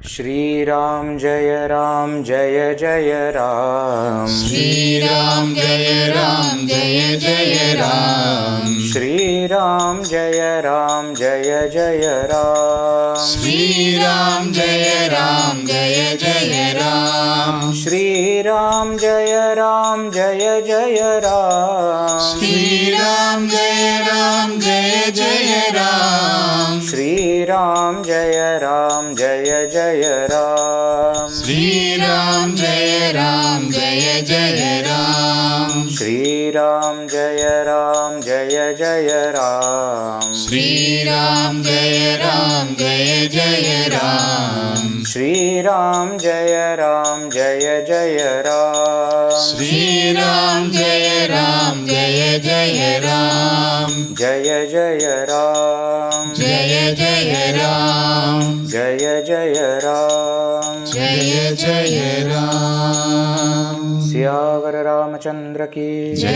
Shri Ram Jaya Ram Jaya Jaya Ram. Shri Ram Jaya Ram Jaya Jaya Ram. Shri Ram Jaya Ram Jaya Jaya Ram. Shri Ram Jaya Ram Jaya Jaya Ram. Shri Ram Jaya Ram Jaya Jaya Ram. Shri Ram Jaya Ram Jaya Jaya Ram. Shri Ram Jaya Ram Jaya Jaya Ram. Shri Ram Jaya Ram Jaya Jaya Ram. Shri Ram Jaya Ram Jaya Jaya Ram. Shri Ram Jaya Ram Jaya Jaya Ram. Shri Ram Jaya Ram Jaya Jaya Ram. Shri Ram Jaya Ram Jaya Jaya Ram. Jaya Jaya Ram. Jaya Jaya Ram. Jaya Jaya Ram. Jaya Jaya Ram. Siyavar Ramchandra की जय.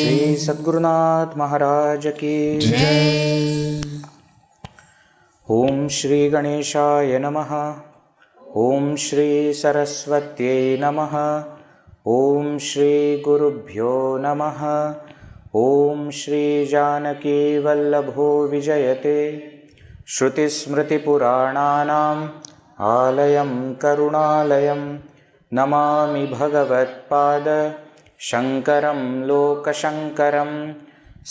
श्री सद्गुरुनाथ महाराज की जय. ओम श्री गणेशाय नमः. ओम श्री सरस्वत्यै नमः. ओम श्री गुरुभ्यो नमः. ओम श्री जानकी वल्लभो विजयते. श्रुतिस्मृतिपुराणानाम् आलयं करुणालयं नमामि भगवत्पाद शंकरं लोकशंकरं.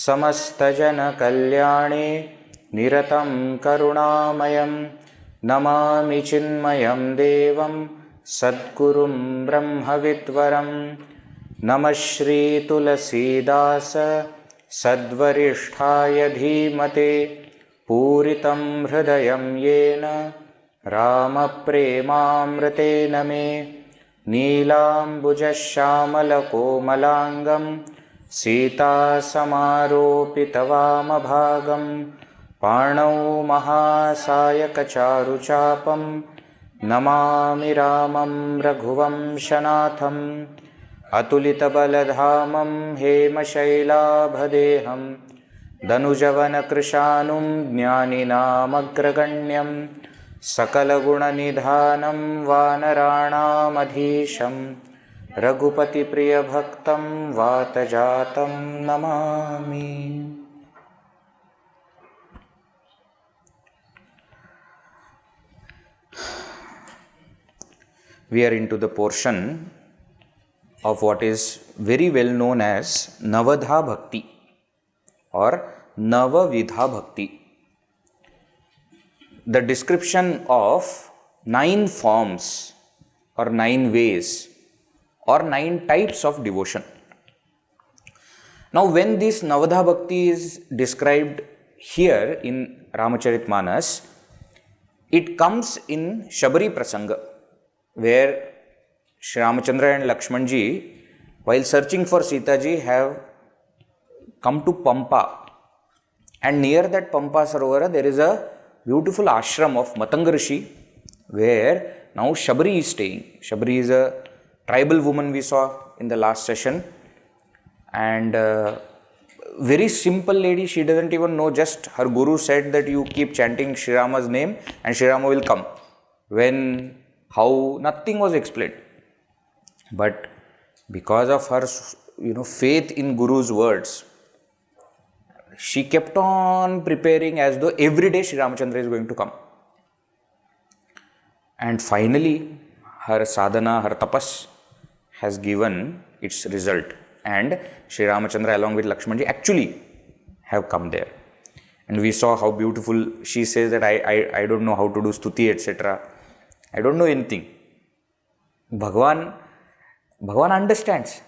समस्तजनकल्याणे निरतं करुणामयं नमामि चिन्मयं देवं सद्गुरुं ब्रह्मविद्वरं. नमः श्री तुलसीदास सद्वरिष्ठाय धीमते. पूरितं हृदयं येन रामप्रेमामृतेन मे. नीलाम्बुजश्यामलकोमलाङ्गं सीतासमारोपितवामभागं. पाणौ महासायकचारुचापं नमामि रामं रघुवंशनाथम्. अतुलितबलधामं हेमशैलाभदेहं दनुजवनकृशानुं ज्ञानिनामग्रगण्यं. सकलगुणनिधानं वानराणामधीशं रघुपतिप्रियभक्तं वातजातं Namami. We are into the portion of what is very well known as Navadha Bhakti or Navavidha Bhakti. The description of 9 forms or 9 ways or 9 types of devotion. Now when this Navadha Bhakti is described here in Ramacharitmanas, it comes in Shabari Prasanga, where Sri Ramachandra and Lakshmanji, while searching for Sita ji, have come to Pampa, and near that Pampa Sarovara there is a beautiful ashram of Matanga Rishi, where now Shabari is staying. Shabari is a tribal woman we saw in the last session, and very simple lady. She doesn't even know, just her guru said that you keep chanting Sri Rama's name and Sri Rama will come. When, how, nothing was explained. But because of her faith in Guru's words, she kept on preparing as though every day Sri Ramachandra is going to come. And finally, her sadhana, her tapas has given its result. And Sri Ramachandra along with Lakshmanji actually have come there. And we saw how beautiful she says that I don't know how to do stuti, etc. I don't know anything. Bhagavan understands.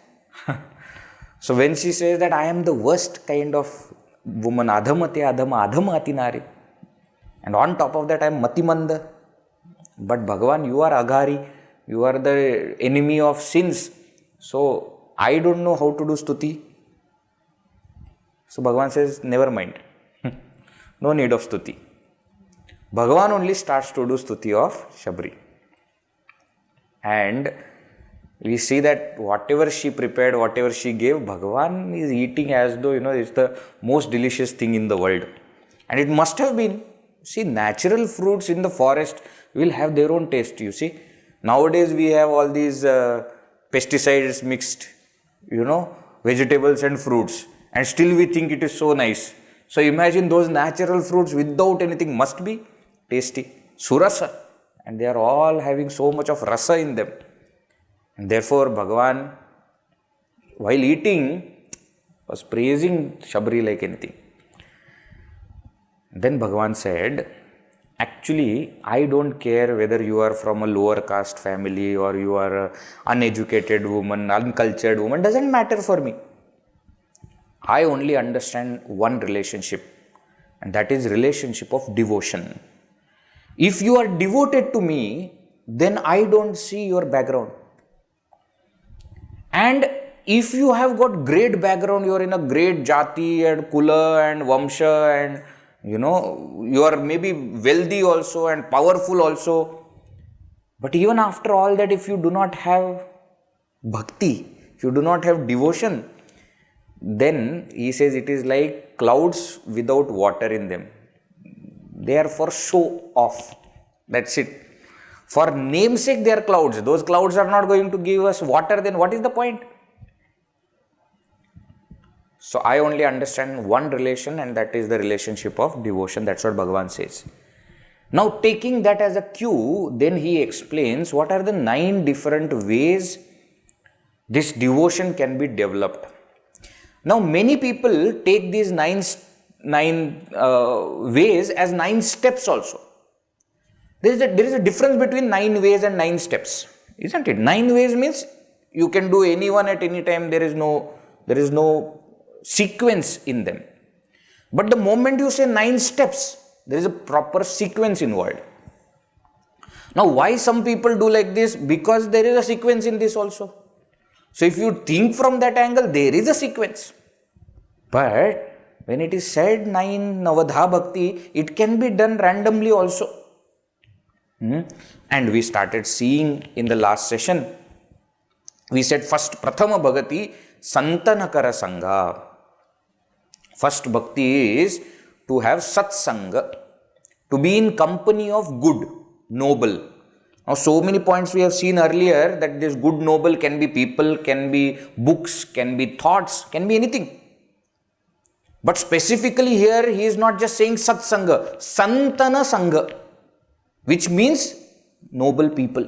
So when she says that I am the worst kind of woman, adhamate adhama adhama atinari, and on top of that I am matimanda, but Bhagavan, you are aghari, you are the enemy of sins, so I don't know how to do stuti. So Bhagavan says, never mind, no need of stuti. Bhagavan only starts to do stuti of Shabari, and we see that whatever she prepared, whatever she gave, Bhagavan is eating as though, it's the most delicious thing in the world. And it must have been See, natural fruits in the forest will have their own taste, you see. Nowadays we have all these pesticides mixed, vegetables and fruits, and still we think it is so nice. So imagine those natural fruits without anything must be tasty. Surasa. And they are all having so much of rasa in them. And therefore Bhagavan, while eating, was praising Shabari like anything. Then Bhagavan said, actually, I don't care whether you are from a lower caste family or you are an uneducated woman, uncultured woman, doesn't matter for me. I only understand one relationship, and that is relationship of devotion. If you are devoted to me, then I don't see your background. And if you have got great background, you are in a great jati and kula and vamsha and you are maybe wealthy also and powerful also. But even after all that, if you do not have bhakti, if you do not have devotion, then he says it is like clouds without water in them. They are for show off. That's it. For namesake they are clouds. Those clouds are not going to give us water, then what is the point? So I only understand one relation, and that is the relationship of devotion. That's what Bhagavan says. Now taking that as a cue, then he explains what are the 9 different ways this devotion can be developed. Now many people take these 9 ways as 9 steps also. There is a difference between 9 ways and 9 steps, isn't it? 9 ways means you can do any one at any time. There is no sequence in them. But the moment you say 9 steps, there is a proper sequence involved. Now why some people do like this? Because there is a sequence in this also. So if you think from that angle, there is a sequence. But when it is said 9 Navadha Bhakti, it can be done randomly also. And we started seeing in the last session, we said first Prathama Bhagati Santanakara Sangha. First bhakti is to have satsanga, to be in company of good, noble. Now so many points we have seen earlier that this good, noble can be people, can be books, can be thoughts, can be anything. But specifically here he is not just saying satsanga, santana sangha, which means noble people.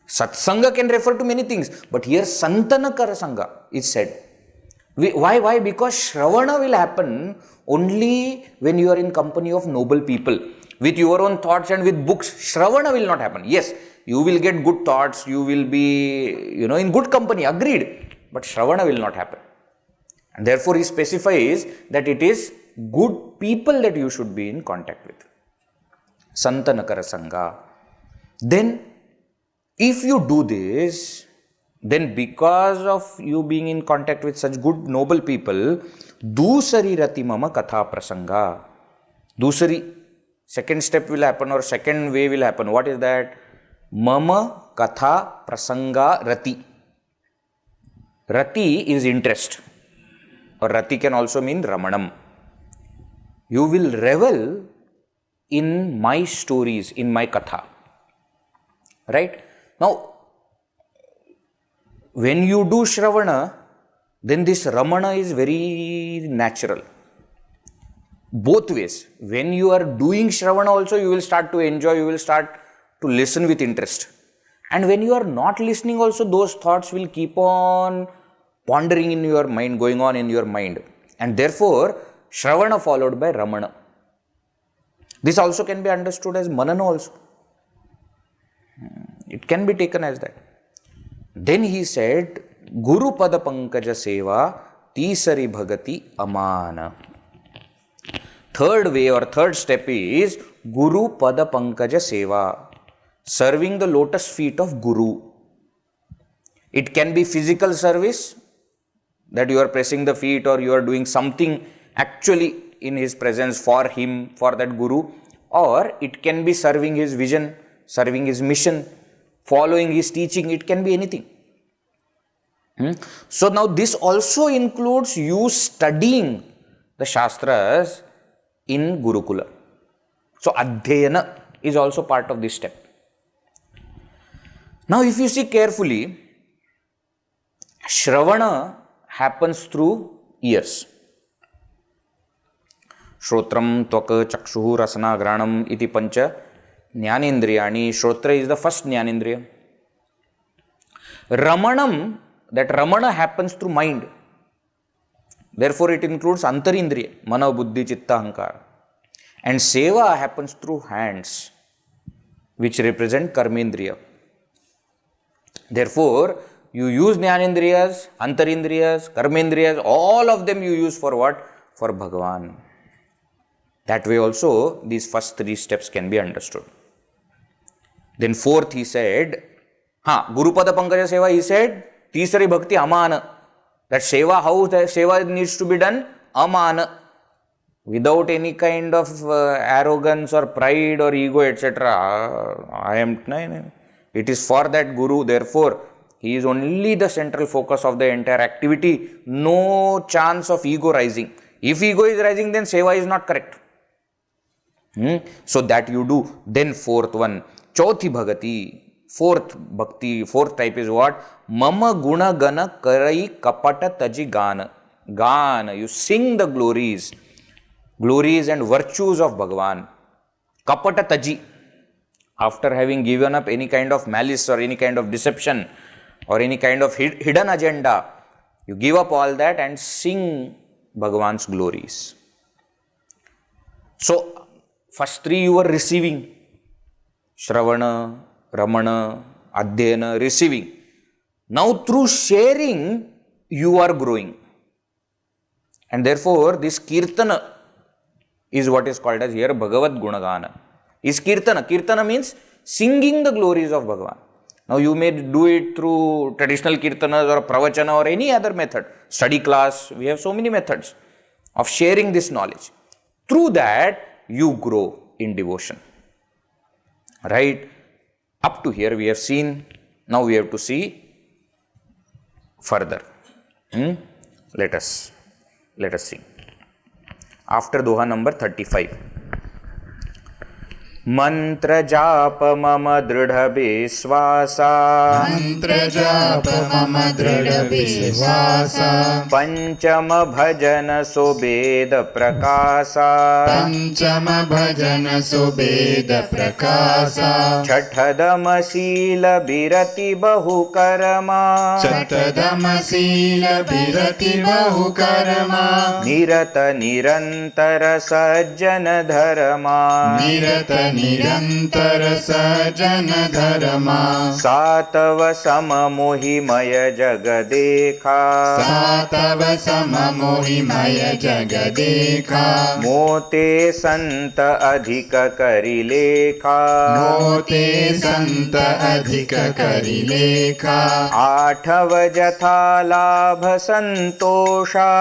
Satsanga can refer to many things, but here Santanakara Sangha is said. Why? Because Shravana will happen only when you are in company of noble people. With your own thoughts and with books, Shravana will not happen. Yes, you will get good thoughts, you will be, in good company, agreed. But Shravana will not happen. And therefore he specifies that it is good people that you should be in contact with. Santanakara Sangha. Then, if you do this, then because of you being in contact with such good, noble people, Dusari Rati Mama Katha Prasanga. Dusari, second step will happen or second way will happen. What is that? Mama Katha Prasanga Rati. Rati is interest. Or Rati can also mean Ramanam. You will revel in my stories, in my katha. Right? Now, when you do Shravana, then this Ramana is very natural. Both ways. When you are doing Shravana also, you will start to enjoy, you will start to listen with interest. And when you are not listening also, those thoughts will keep on pondering in your mind, going on in your mind. And therefore, Shravana followed by Ramana. This also can be understood as Manana also. It can be taken as that. Then he said, Guru Pada Pankaja Seva Tisari Bhagati Amana. Third way or third step is Guru Pada Pankaja Seva. Serving the lotus feet of Guru. It can be physical service, that you are pressing the feet or you are doing something actually in his presence for him, for that Guru. Or it can be serving his vision, serving his mission, following his teaching. It can be anything. So now this also includes you studying the Shastras in Gurukula. So adhyayana is also part of this step. Now if you see carefully, Shravana happens through ears. Shrotram, Tvaka, Chakshuhu, Rasana, Granam, iti pancha Jnanendriyani. Shrotra is the first Jnanendriya. Ramanam, that Ramana happens through mind. Therefore it includes Antarindriya, Mana, Buddhi, Chitta, Ahankara. And Seva happens through hands, which represent Karmendriya. Therefore, you use Jnanendriyas, Antarindriyas, Karmendriyas, all of them you use for what? For Bhagavan. That way also, these first three steps can be understood. Then fourth, he said, Gurupada Pankaja Seva, he said, Tisari Bhakti Amana. That Seva, how the Seva needs to be done? Amana. Without any kind of arrogance or pride or ego, etc. It is for that Guru, therefore, he is only the central focus of the entire activity. No chance of ego rising. If ego is rising, then Seva is not correct. So that you do. Then fourth one, Chauthi Bhagati. Fourth Bhakti, fourth type is what? Mama Guna Gana Karai Kapata Taji Gana. Gana, you sing the glories and virtues of Bhagavan. Kapata Taji. After having given up any kind of malice or any kind of deception or any kind of hidden agenda, you give up all that and sing Bhagavan's glories. So, first three you were receiving. Shravana, Ramana, Adhyayana, receiving. Now through sharing, you are growing. And therefore, this Kirtana is what is called as here Bhagavad Gunagana. Is Kirtana. Kirtana means singing the glories of Bhagavan. Now you may do it through traditional Kirtanas or Pravachana or any other method. Study class, we have so many methods of sharing this knowledge. Through that, you grow in devotion. Right? Up to here we have seen. Now we have to see further. Let us see. After Doha number 35. Mantra japa mama dridha viswasa. Mantra japa mama dridha viswasa. Panchama bhajana sobeda prakasa. Panchama bhajana sobeda prakasa. Chathadama sila birati bahu karma. Chathadama sila birati bahu karma. Nirata nirantara sajjana dharma. Nirata nirantara sajjana dharma. Satava samamohimaya jagadekha. Satava samamohimaya jagadekha. Mote santa adhika karilekha. Mote santa adhika karilekha. Athava jatha labha santosha.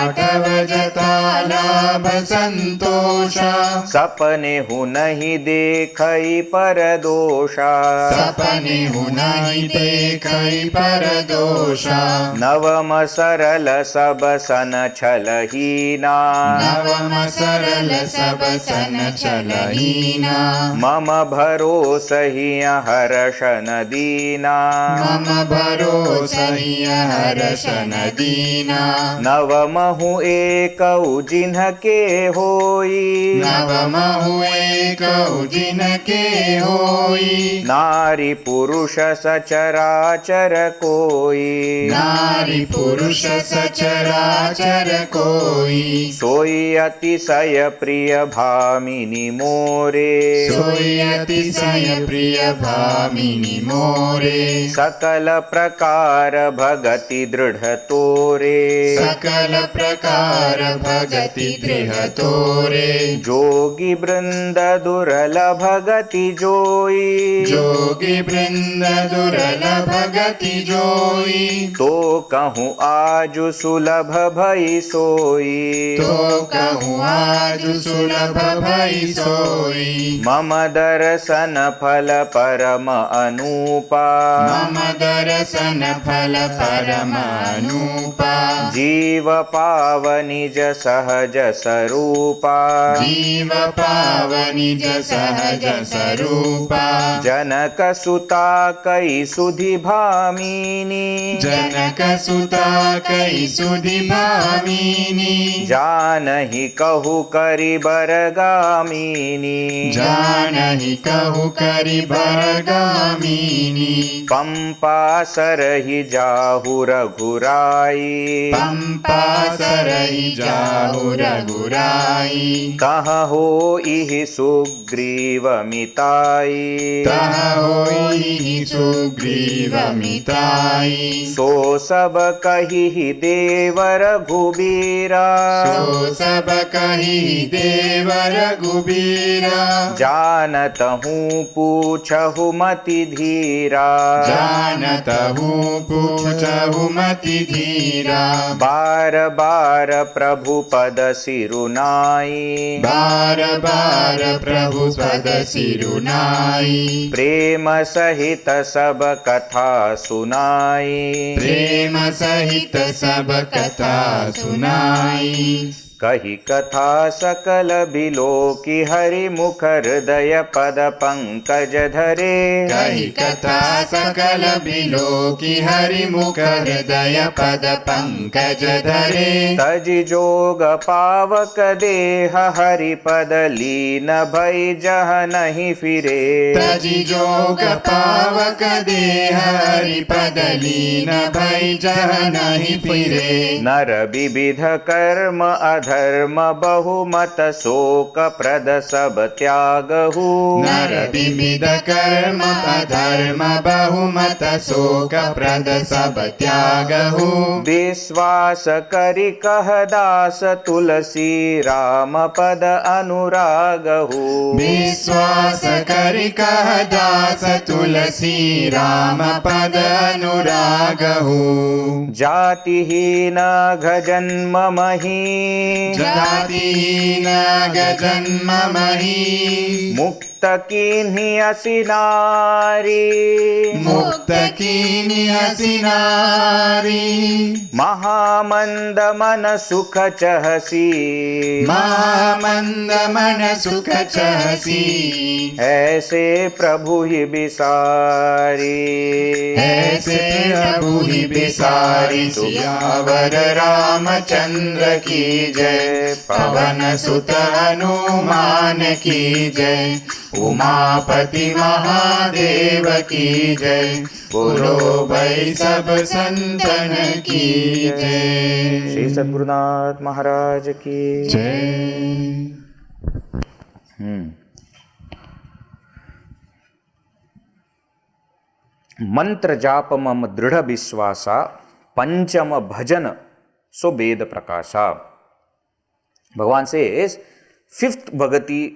Athava jatha labha santosha. Sapane hu nahi dekhai paradosha. Sapane hu nahi dekhai paradosha. Navama sarala sabasana chalahina. Navama sarala sabasana chalahina. Mama bharosa hiya harashana dina. Mama bharosa hiya harashana dina. Navamahu ekau jinhake hoi. Navamahu ekau jinhake hoi. Nari purusha sacharaachara koi. Nari purusha sacharaachara koi. Soi atisaya priya bhamini more. Soi atisaya priya bhamini more. Sakala prakara bhagati dridhatore. Sakala prakara bhagati dridhatore. Jogi brinda दुर्लभ गति जोई, जोगी वृंद दुर्लभ गति जोई, तो कहूँ आजु सुलभ भई सोई, तो कहूँ आज सुलभ भई सोई। मम दर्शन फल परम अनूपा, मम दर्शन फल परम अनूपा, जीव पाव निज सहज स्वरूपा, जीव पाव निज सहज स्वरूपा, जनक सुता कई सुधि भामिनी, जनक सुता कई सुधि भामिनी, जानहि कहु करि बरगामिनी, जानहि कहु करि बरगामिनी, पंपा सरहि जाहु रघुराई, पंपा सरहि जाहु रघुराई, तह हो इहि सुग्रीव मिताई, तह होई सुग्रीव मिताई, सो सब कहि देव रघुबीरा, सो सब कहि देव रघुबीरा, जानत हूँ पूछहु मति धीरा, जानत हूँ पूछहु मति धीरा, बार बार प्रभु पद सिरुनाई, बार बार प्रभु पद सिरुनाई, प्रेम सहित सब कथा सुनाई, प्रेम सहित सब कथा सुनाई, कही कथा सकल बिलोकी हरि मुख हृदय पद पंकज धरे, कही कथा सकल बिलोकी हरि मुख हृदय पद पंकज धरे, तजि जोग पावक देह हरि पद लीन भई जह नहीं फिरे, तजि जोग पावक देह हरि पद लीन भई जह नहीं फिरे, नर विविध कर्म अधर्म बहुमत शोक प्रद सब त्यागहु, नर विविध कर्म अधर्म बहुमत शोक प्रद सब त्यागहु, विश्वास करि कह दास तुलसी राम पद अनुरागहु, विश्वास करि कह दास तुलसी राम पद अनुरागहु, जातिहीन घजन्म मही, जातिहीन गजन्म मही, मुक्त कीन्हि असि नारी, मुक्त कीन्हि असि नारी, महामंद मन सुख चहसी, महामंद मन सुख चहसी, ऐसे प्रभु ही बिसारी, ऐसे प्रभु ही बिसारी, सियावर रामचंद्र की जय, पवन सुत हनुमान की जय, उमापति महादेव की जय, बोलो भाई सब संतन की जय। श्री सद्गुरुनाथ महाराज की जय। मंत्र जाप मम दृढ़ विश्वासा, पंचम भजन सो वेद प्रकाशा. Bhagavan says fifth bhagati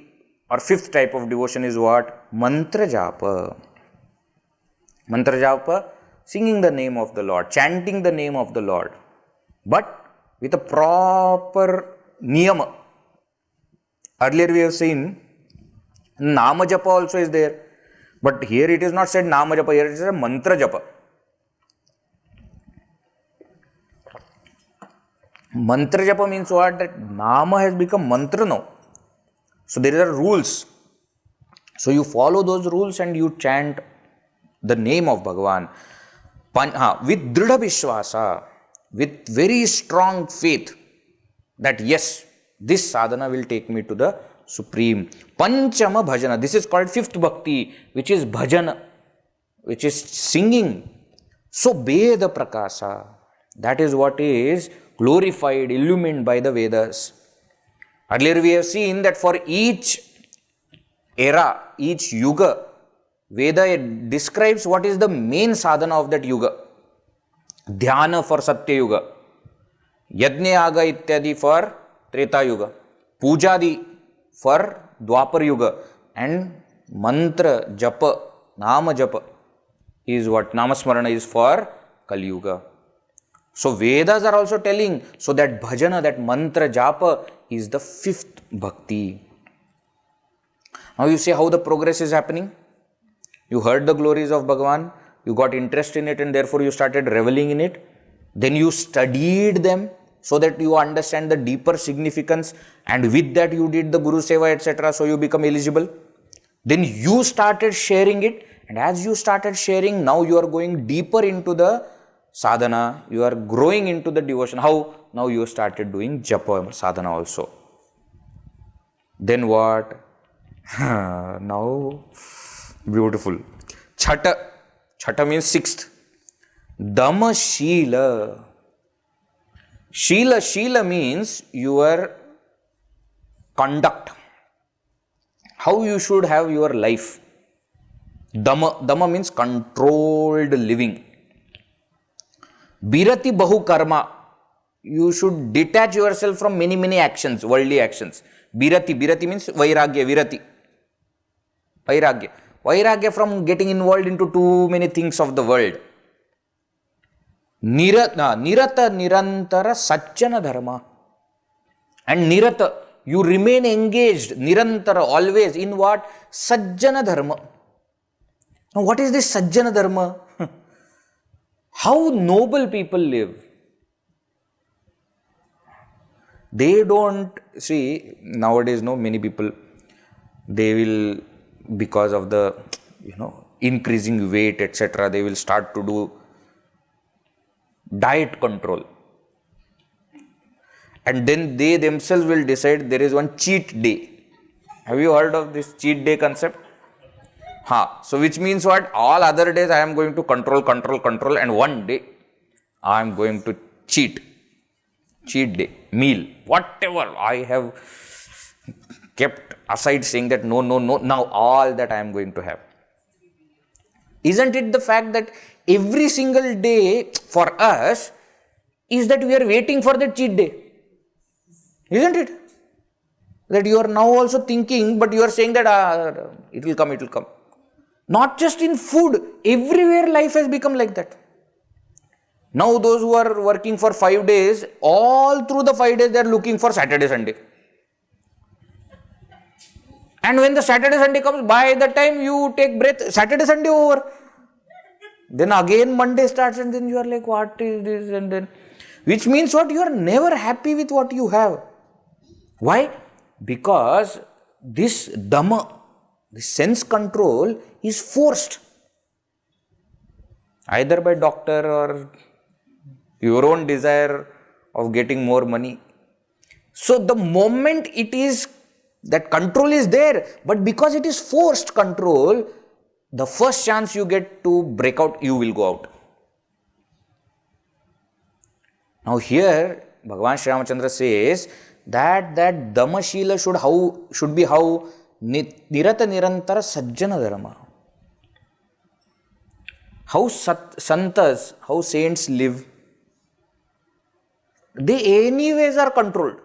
or fifth type of devotion is what? Mantra japa. Mantra japa, singing the name of the Lord, chanting the name of the Lord, but with a proper niyama. Earlier we have seen nama japa also is there, but here it is not said nama japa, here it is a mantra japa. Mantra japa means what? That nama has become mantra now. So there are rules. So you follow those rules and you chant the name of Bhagavan. With dridha vishwasa, with very strong faith that yes, this sadhana will take me to the supreme. Panchama bhajana. This is called fifth bhakti, which is bhajana, which is singing. So Veda prakasa. That is what is glorified, illumined by the Vedas. Earlier we have seen that for each era, each yuga, Veda describes what is the main sadhana of that yuga. Dhyana for Satya Yuga, Yajna Yaga Ityadi for Treta Yuga, Pujadi for Dwapar Yuga, and mantra, japa, nama japa is what? Namasmarana is for Kali Yuga. So Vedas are also telling, so that bhajana, that mantra, japa is the fifth bhakti. Now you see how the progress is happening. You heard the glories of Bhagavan, you got interest in it and therefore you started reveling in it. Then you studied them so that you understand the deeper significance, and with that you did the Guru Seva, etc. So you become eligible. Then you started sharing it, and as you started sharing, now you are going deeper into the sadhana, you are growing into the devotion. How? Now you started doing japa sadhana also. Then what? Now, beautiful. Chhata. Chhata means sixth. Dama Shila. Shila means your conduct. How you should have your life. Dama means controlled living. Birati Bahu Karma. You should detach yourself from many actions, worldly actions. Birati means Vairagya, Virati. Vairagya from getting involved into too many things of the world. Nirata Nirantara Satchana Dharma. And Nirata, you remain engaged, Nirantara, always in what? Sajjana Dharma. Now what is this Sajjana Dharma? How noble people live. They don't, see, nowadays, many people, they will, because of the, increasing weight, etc., they will start to do diet control. And then they themselves will decide there is one cheat day. Have you heard of this cheat day concept? So which means what? All other days I am going to control, and one day I am going to cheat. Cheat day, meal, whatever I have kept aside, saying that no, now all that I am going to have. Isn't it the fact that every single day for us is that we are waiting for that cheat day? Isn't it? That you are now also thinking, but you are saying that it will come. Not just in food, everywhere life has become like that. Now those who are working for 5 days, all through the 5 days they are looking for Saturday, Sunday. And when the Saturday, Sunday comes, by the time you take breath, Saturday, Sunday over. Then again Monday starts and then you are like, what is this? And then, which means what? You are never happy with what you have. Why? Because this Dhamma, this sense control is forced. Either by doctor or your own desire of getting more money. So the moment it is, that control is there, but because it is forced control, the first chance you get to break out, you will go out. Now here, Bhagavan Sri Ramachandra says that Dhamashila should be how? Nirata Nirantara Sajjana Dharma. How santas, how saints live. They anyways are controlled.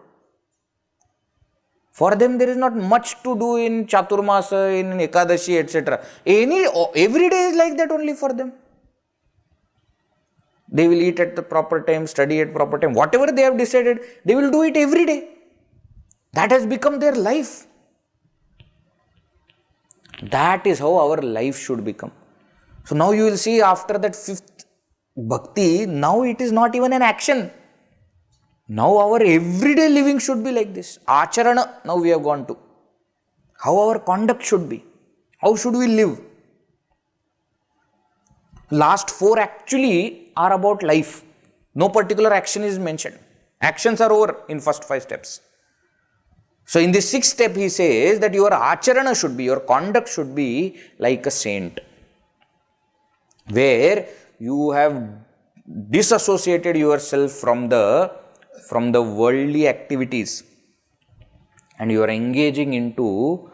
For them there is not much to do in Chaturmasa, in Ekadashi, etc. Every day is like that only for them. They will eat at the proper time, study at proper time. Whatever they have decided, they will do it every day. That has become their life. That is how our life should become. So now you will see after that fifth bhakti, now it is not even an action. Now our everyday living should be like this. Acharana, now we have gone to. How our conduct should be. How should we live? Last 4 actually are about life. No particular action is mentioned. Actions are over in first 5 steps. So in the 6th step he says that your acharana should be, your conduct should be like a saint. Where you have disassociated yourself from the worldly activities and you are engaging into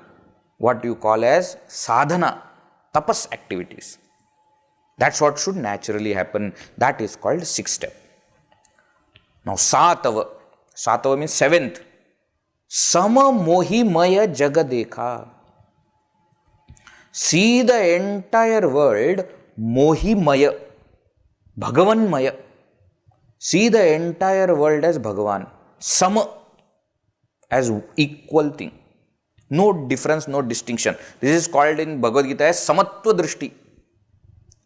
what you call as sadhana, tapas activities. That's what should naturally happen. That is called 6th step. Now Satava means 7th. Sama mohi maya jagadekha. See the entire world Mohimaya, Bhagavanmaya. See the entire world as Bhagavan. Sama, as equal thing. No difference, no distinction. This is called in Bhagavad Gita as Samatva drishti.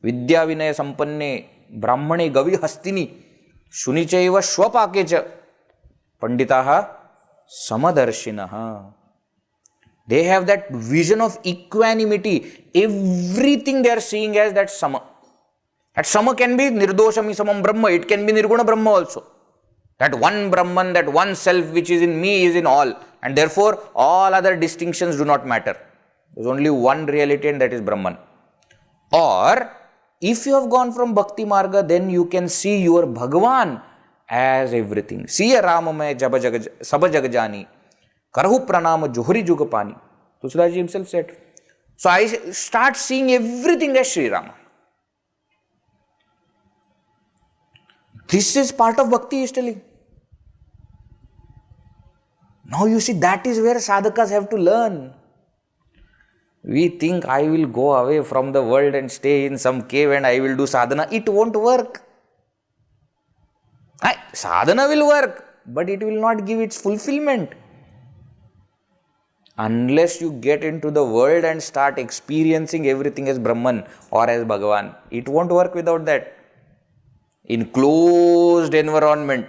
Vidya vinaya sampanne brahmane gavi hastini shunichaiva shwapakecha panditaha samadarshinaha. They have that vision of equanimity. Everything they are seeing as that sama. That sama can be nirdoshami samam brahma. It can be nirguna brahma also. That one Brahman, that one self which is in me is in all. And therefore, all other distinctions do not matter. There is only one reality and that is Brahman. Or, if you have gone from Bhakti Marga, then you can see your Bhagavan as everything. See a Ramamaya Sabha Jagajani. Karahu Pranama Johari Jugapani. Tulsidas Ji himself said. So, I start seeing everything as Sri Rama. This is part of Bhakti, he is telling. Now you see, that is where sadhakas have to learn. We think I will go away from the world and stay in some cave and I will do sadhana. It won't work. Sadhana will work, but it will not give its fulfillment. Unless you get into the world and start experiencing everything as Brahman or as Bhagavan, it won't work without that. In closed environment,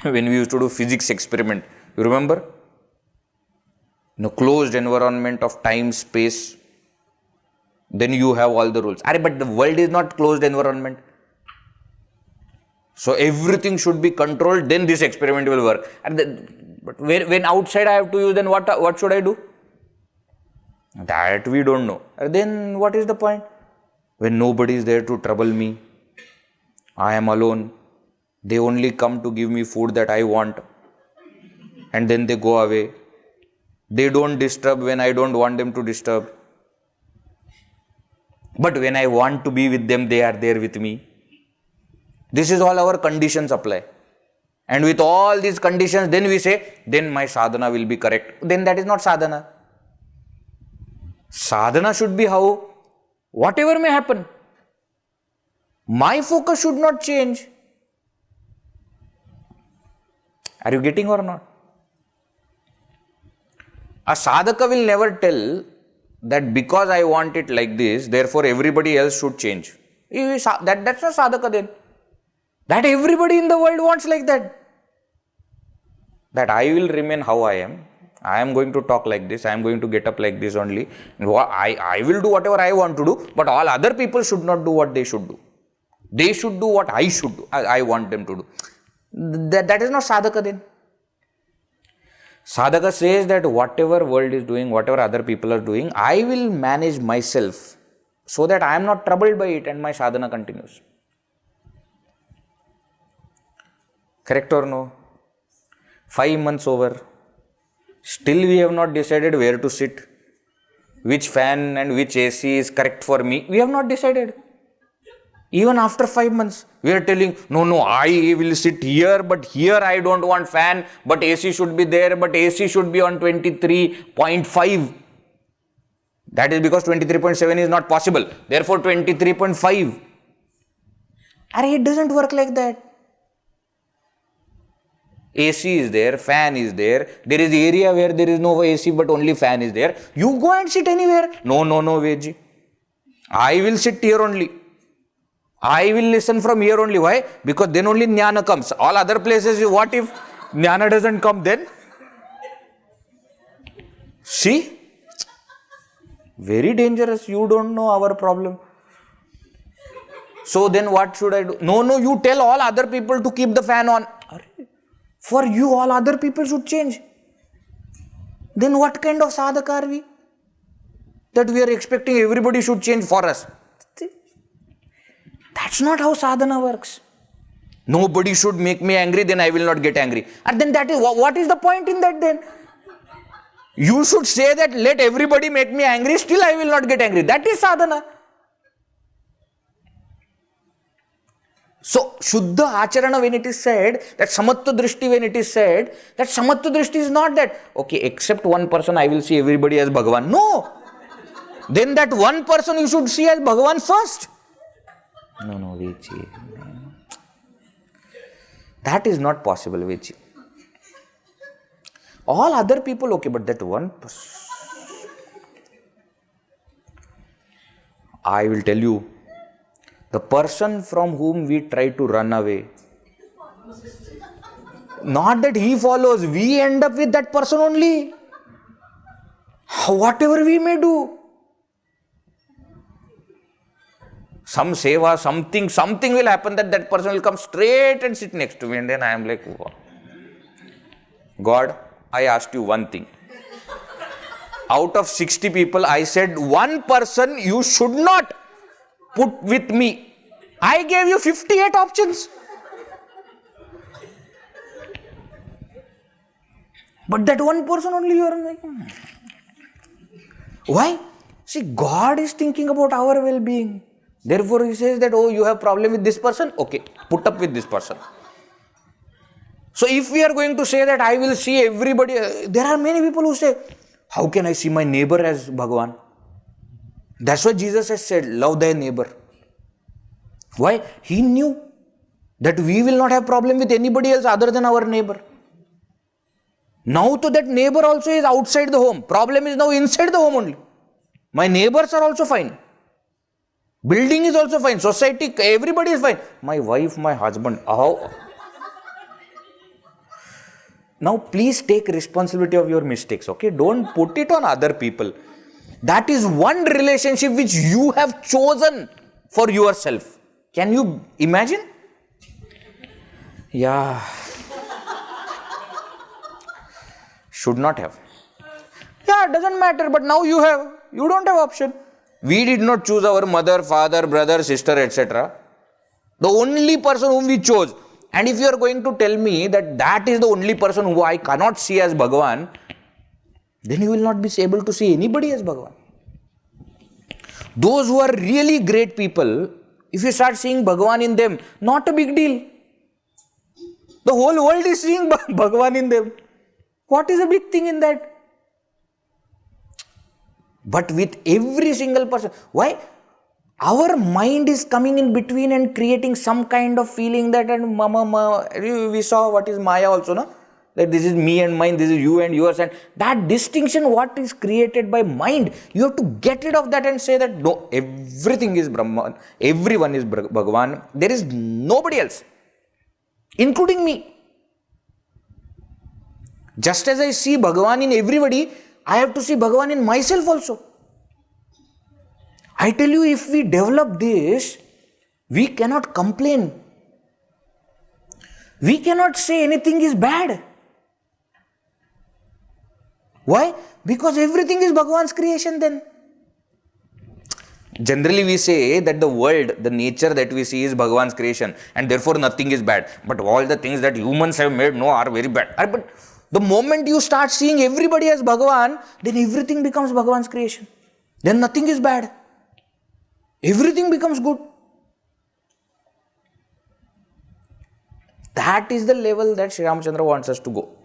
when we used to do physics experiment, you remember? In a closed environment of time, space, then you have all the rules. But the world is not closed environment. So everything should be controlled, then this experiment will work. But when outside I have to use, then what should I do? That we don't know. Then what is the point? When nobody is there to trouble me, I am alone. They only come to give me food that I want. And then they go away. They don't disturb when I don't want them to disturb. But when I want to be with them, they are there with me. This is all our conditions apply. And with all these conditions, then we say, then my sadhana will be correct. Then that is not sadhana. Sadhana should be how? Whatever may happen, my focus should not change. Are you getting or not? A sadhaka will never tell that because I want it like this, therefore everybody else should change. That's not sadhaka then. That everybody in the world wants like that. That I will remain how I am. I am going to talk like this. I am going to get up like this only. I will do whatever I want to do, but all other people should not do what they should do. They should do what I should do. I want them to do. That is not sadhaka then. Sadhaka says that whatever world is doing, whatever other people are doing, I will manage myself so that I am not troubled by it and my sadhana continues. Correct or no? 5 months over. Still we have not decided where to sit. Which fan and which AC is correct for me. We have not decided. Even after 5 months, we are telling, no, I will sit here, but here I don't want fan, but AC should be there, but AC should be on 23.5. That is because 23.7 is not possible. Therefore, 23.5. It doesn't work like that. AC is there, fan is there. There is area where there is no AC, but only fan is there. You go and sit anywhere. No, Vedji. I will sit here only. I will listen from here only. Why? Because then only jnana comes. All other places, what if jnana doesn't come then? See? Very dangerous. You don't know our problem. So then what should I do? No, you tell all other people to keep the fan on. For you, all other people should change. Then what kind of sadhaka are we? That we are expecting everybody should change for us. That's not how sadhana works. Nobody should make me angry, then I will not get angry. And then that is, what is the point in that then? You should say that let everybody make me angry, still I will not get angry. That is sadhana. So, Shuddha Acharana, when it is said, that Samatva Drishti, when it is said, that Samatva Drishti is not that, okay, except one person, I will see everybody as Bhagavan. No! then that one person you should see as Bhagavan first. No, Vechi. That is not possible, Vechi. All other people, okay, but that one person. I will tell you, the person from whom we try to run away, not that he follows, we end up with that person only. Whatever we may do. Some seva, something will happen that person will come straight and sit next to me, and then I am like, wow. God, I asked you one thing. Out of 60 people, I said one person you should not put with me. I gave you 58 options. But that one person only you are like. Why? See, God is thinking about our well-being. Therefore, He says that, oh, you have problem with this person? Okay, put up with this person. So, if we are going to say that I will see everybody, there are many people who say, how can I see my neighbor as Bhagavan? That's why Jesus has said, love thy neighbor. Why? He knew that we will not have problem with anybody else other than our neighbor. Now to that neighbor also is outside the home. Problem is now inside the home only. My neighbors are also fine. Building is also fine. Society, everybody is fine. My wife, my husband. How? Now please take responsibility of your mistakes, okay? Don't put it on other people. That is one relationship which you have chosen for yourself. Can you imagine? Yeah. Should not have. Yeah, it doesn't matter, but now you have. You don't have option. We did not choose our mother, father, brother, sister, etc. The only person whom we chose. And if you are going to tell me that that is the only person who I cannot see as Bhagavan, then you will not be able to see anybody as Bhagavan. Those who are really great people, if you start seeing Bhagavan in them, not a big deal. The whole world is seeing Bhagavan in them. What is a big thing in that? But with every single person, why? Our mind is coming in between and creating some kind of feeling that, and we saw what is Maya also, no? That this is me and mine, this is you and yours, and that distinction, what is created by mind, you have to get rid of that and say that no, everything is Brahman, everyone is Bhagavan, there is nobody else, including me. Just as I see Bhagavan in everybody, I have to see Bhagavan in myself also. I tell you, if we develop this, we cannot complain. We cannot say anything is bad. Why? Because everything is Bhagavan's creation then. Generally we say that the world, the nature that we see is Bhagavan's creation and therefore nothing is bad. But all the things that humans have made, no, are very bad. But the moment you start seeing everybody as Bhagavan, then everything becomes Bhagavan's creation. Then nothing is bad. Everything becomes good. That is the level that Sri Ramachandra wants us to go.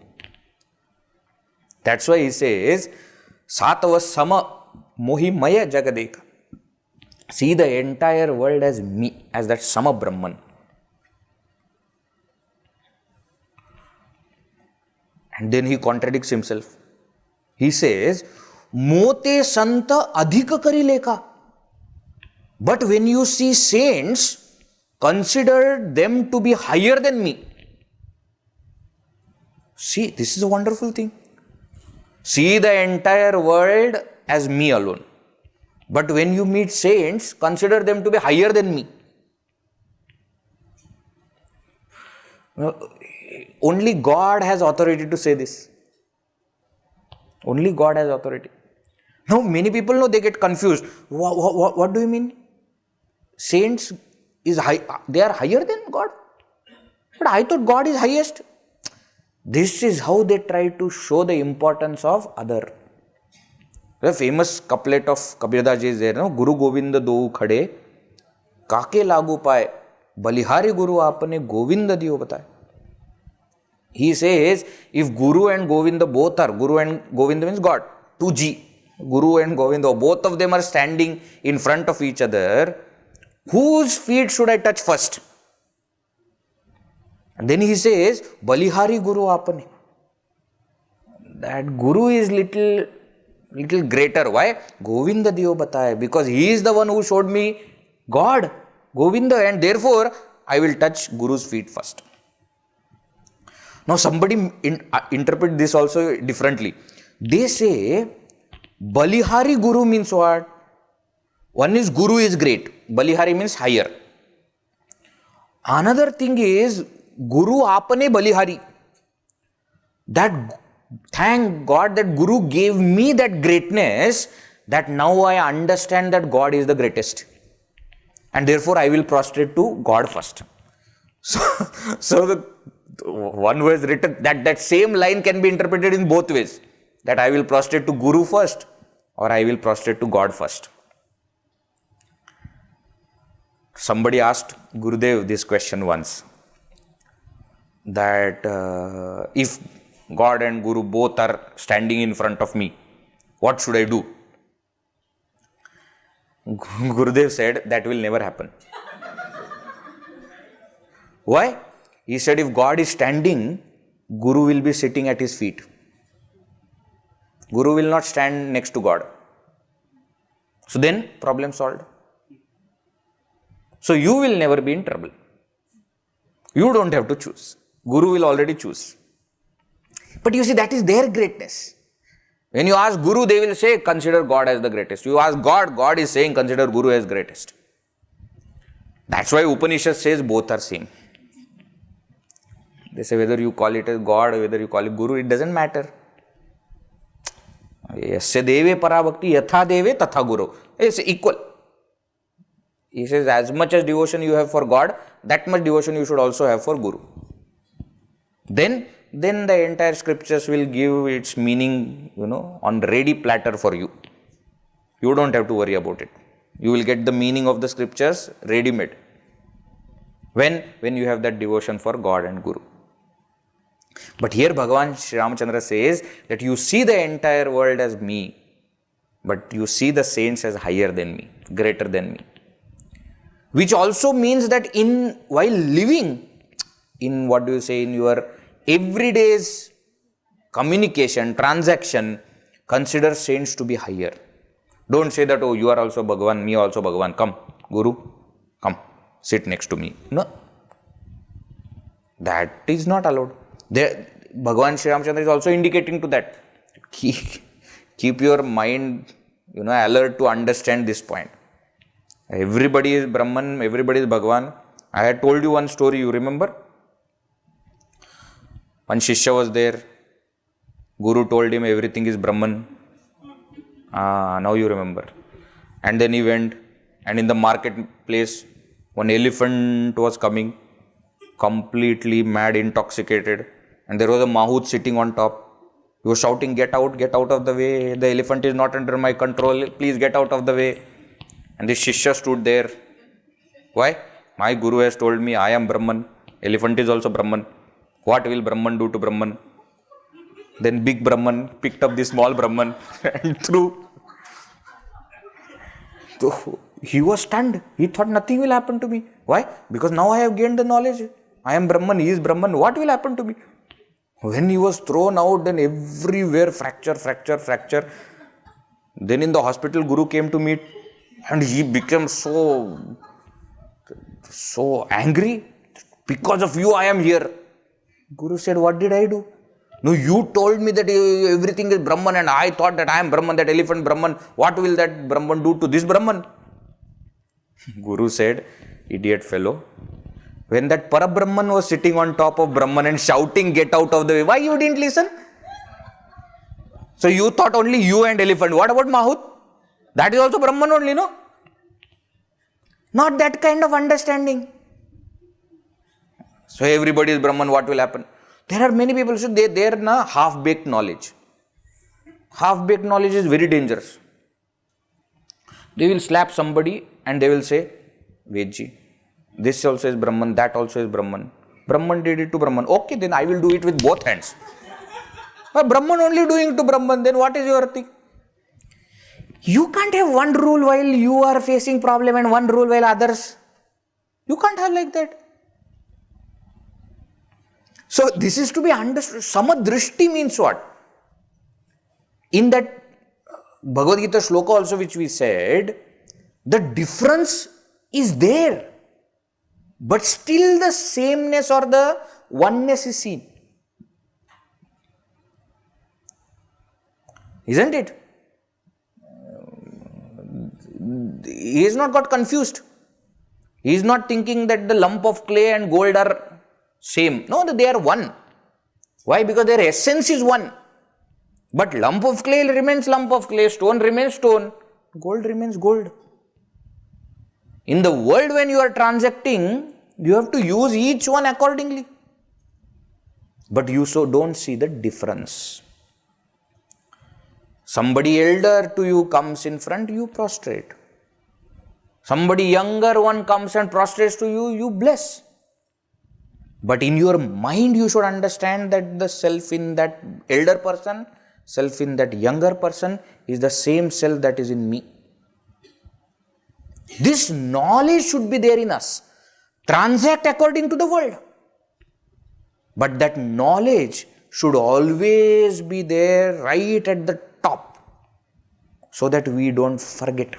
That's why he says, Satava Sama Mohi Maya Jagadeka. See the entire world as me, as that Sama Brahman. And then he contradicts himself. He says, Mote Santa Adhika Kari Leka. But when you see saints, consider them to be higher than me. See, this is a wonderful thing. See the entire world as me alone. But when you meet saints, consider them to be higher than me. Only God has authority to say this. Only God has authority. Now, many people know, they get confused. What do you mean? Saints is high, they are higher than God? But I thought God is highest. This is how they try to show the importance of other. The famous couplet of Kabir Das Ji is there, no? Guru Govinda do khade, kake lagu paye, balihari Guru apne Govinda diyo bataye. He says, if Guru and Govinda both are, Guru and Govinda means God, 2G. Guru and Govinda, both of them are standing in front of each other. Whose feet should I touch first? And then he says, Balihari Guru Apane. That Guru is little greater. Why? Govinda Diyo Bataye. Because he is the one who showed me God, Govinda, and therefore I will touch Guru's feet first. Now somebody interpret this also differently. They say, Balihari Guru means what? One is Guru is great. Balihari means higher. Another thing is, Guru Apane Balihari. That thank God that Guru gave me that greatness, that now I understand that God is the greatest. And therefore I will prostrate to God first. So the one who has written that same line can be interpreted in both ways. That I will prostrate to Guru first, or I will prostrate to God first. Somebody asked Gurudev this question once. That if God and Guru both are standing in front of me, what should I do? Gurudev said, that will never happen. Why? He said, if God is standing, Guru will be sitting at his feet. Guru will not stand next to God. So then, problem solved. So you will never be in trouble. You don't have to choose. Guru will already choose. But you see, that is their greatness. When you ask Guru, they will say, consider God as the greatest. You ask God, God is saying, consider Guru as greatest. That's why Upanishad says both are same. They say whether you call it as God or whether you call it Guru, it doesn't matter. Yasya deve parabhakti yatha deve tatha guru. It's equal. He says, as much as devotion you have for God, that much devotion you should also have for Guru. Then the entire scriptures will give its meaning, on ready platter for you. You don't have to worry about it. You will get the meaning of the scriptures ready-made. When you have that devotion for God and Guru. But here Bhagavan Sri Ramachandra says that you see the entire world as me, but you see the saints as higher than me, greater than me. Which also means that while living in in your everyday's communication, transaction, consider saints to be higher. Don't say that, oh, you are also Bhagavan, me also Bhagavan. Come, Guru, come, sit next to me. No. That is not allowed. Bhagavan Sri Ramachandra is also indicating to that. Keep your mind, alert to understand this point. Everybody is Brahman, everybody is Bhagavan. I had told you one story, you remember? One Shishya was there. Guru told him everything is Brahman. Now you remember. And then he went, and in the marketplace, one elephant was coming, completely mad, intoxicated. And there was a Mahut sitting on top. He was shouting, get out of the way. The elephant is not under my control. Please get out of the way. And the Shishya stood there. Why? My Guru has told me I am Brahman. Elephant is also Brahman. What will Brahman do to Brahman? Then big Brahman picked up the small Brahman and threw. So he was stunned. He thought nothing will happen to me. Why? Because now I have gained the knowledge. I am Brahman, he is Brahman. What will happen to me? When he was thrown out, then everywhere fracture. Then in the hospital, Guru came to meet and he became so angry. Because of you, I am here. Guru said, what did I do? No, you told me that everything is Brahman and I thought that I am Brahman, that elephant Brahman. What will that Brahman do to this Brahman? Guru said, idiot fellow. When that Parabrahman was sitting on top of Brahman and shouting, get out of the way, why you didn't listen? So you thought only you and elephant. What about Mahut? That is also Brahman only, no? Not that kind of understanding. So everybody is Brahman, what will happen? There are many people, so they are half-baked knowledge. Half-baked knowledge is very dangerous. They will slap somebody and they will say, Vedji, this also is Brahman, that also is Brahman. Brahman did it to Brahman. Okay, then I will do it with both hands. But Brahman only doing it to Brahman, then what is your thing? You can't have one rule while you are facing problem and one rule while others. You can't have like that. So this is to be understood. Drishti means what? In that Bhagavad Gita shloka also which we said, the difference is there. But still the sameness or the oneness is seen. Isn't it? He is not got confused. He is not thinking that the lump of clay and gold are same. No, they are one. Why? Because their essence is one. But lump of clay remains lump of clay, stone remains stone, gold remains gold. In the world when you are transacting, you have to use each one accordingly. But you so don't see the difference. Somebody elder to you comes in front, you prostrate. Somebody younger one comes and prostrates to you, you bless. But in your mind you should understand that the self in that elder person, self in that younger person is the same self that is in me. This knowledge should be there in us. Transact according to the world. But that knowledge should always be there right at the top so that we don't forget.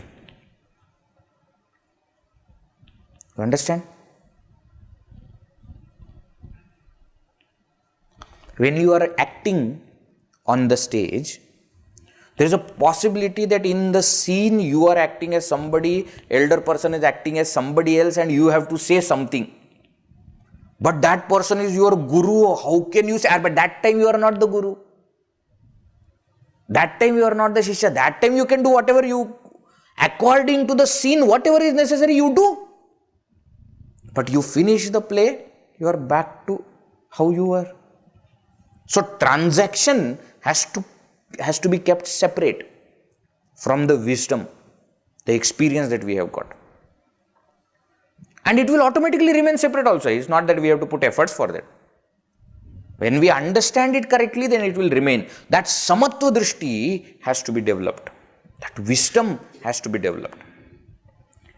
You understand? When you are acting on the stage, there is a possibility that in the scene you are acting as somebody, elder person is acting as somebody else and you have to say something. But that person is your guru, how can you say? But that time you are not the guru. That time you are not the shishya. That time you can do whatever you, according to the scene, whatever is necessary you do. But you finish the play, you are back to how you were. So transaction has to be kept separate from the wisdom, the experience that we have got. And it will automatically remain separate also. It's not that we have to put efforts for that. When we understand it correctly, then it will remain. That Samatva drishti has to be developed. That wisdom has to be developed.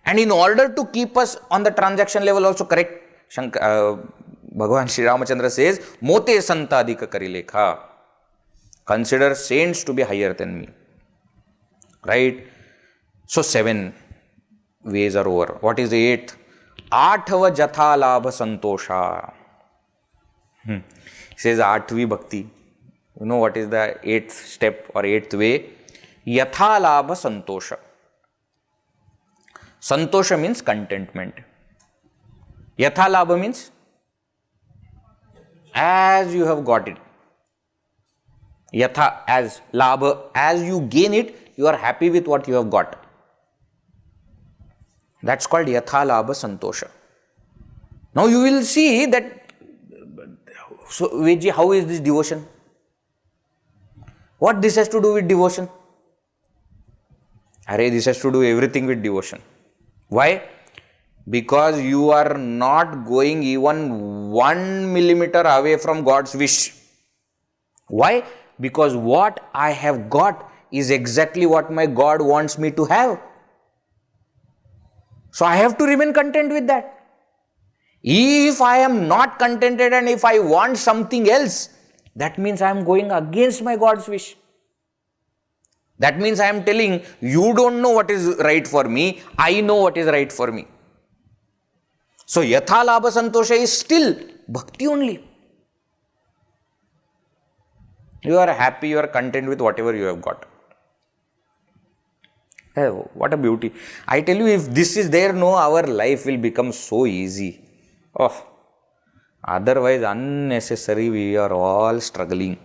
And in order to keep us on the transaction level also correct, Bhagavan Sri Rama says, Mote santadika karilekha. Consider saints to be higher than me. Right? So 7 ways are over. What is the 8th? Athava jatha labha santosha. He says Athvi Bhakti. You know what is the 8th step or 8th way? Yatha labha santosha. Santosha means contentment. Yatha labha means as you have got it. Yatha, as labha, as you gain it, you are happy with what you have got. That's called yatha labha santosha. Now you will see that, so Vedji, how is this devotion? What this has to do with devotion? This has to do everything with devotion. Why? Because you are not going even 1 millimeter away from God's wish. Why? Because what I have got is exactly what my God wants me to have. So I have to remain content with that. If I am not contented and if I want something else, that means I am going against my God's wish. That means I am telling, you don't know what is right for me, I know what is right for me. So yatha labha santosha is still bhakti only. You are happy, you are content with whatever you have got. Hey, what a beauty. I tell you, if this is there, no, our life will become so easy. Oh, otherwise unnecessary, we are all struggling.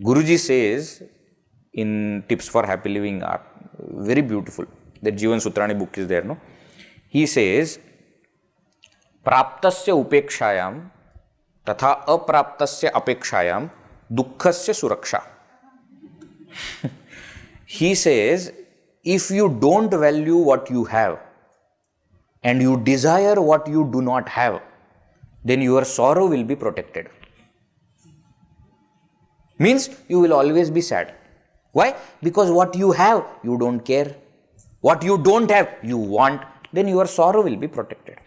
Guruji says in Tips for Happy Living are very beautiful. The Jivan Sutrani book is there, no? He says, Praptasya upekshayam tatha apraptasya apekshayam dukkhasya suraksha. He says, if you don't value what you have and you desire what you do not have, then your sorrow will be protected. Means you will always be sad. Why? Because what you have, you don't care. What you don't have, you want. Then your sorrow will be protected.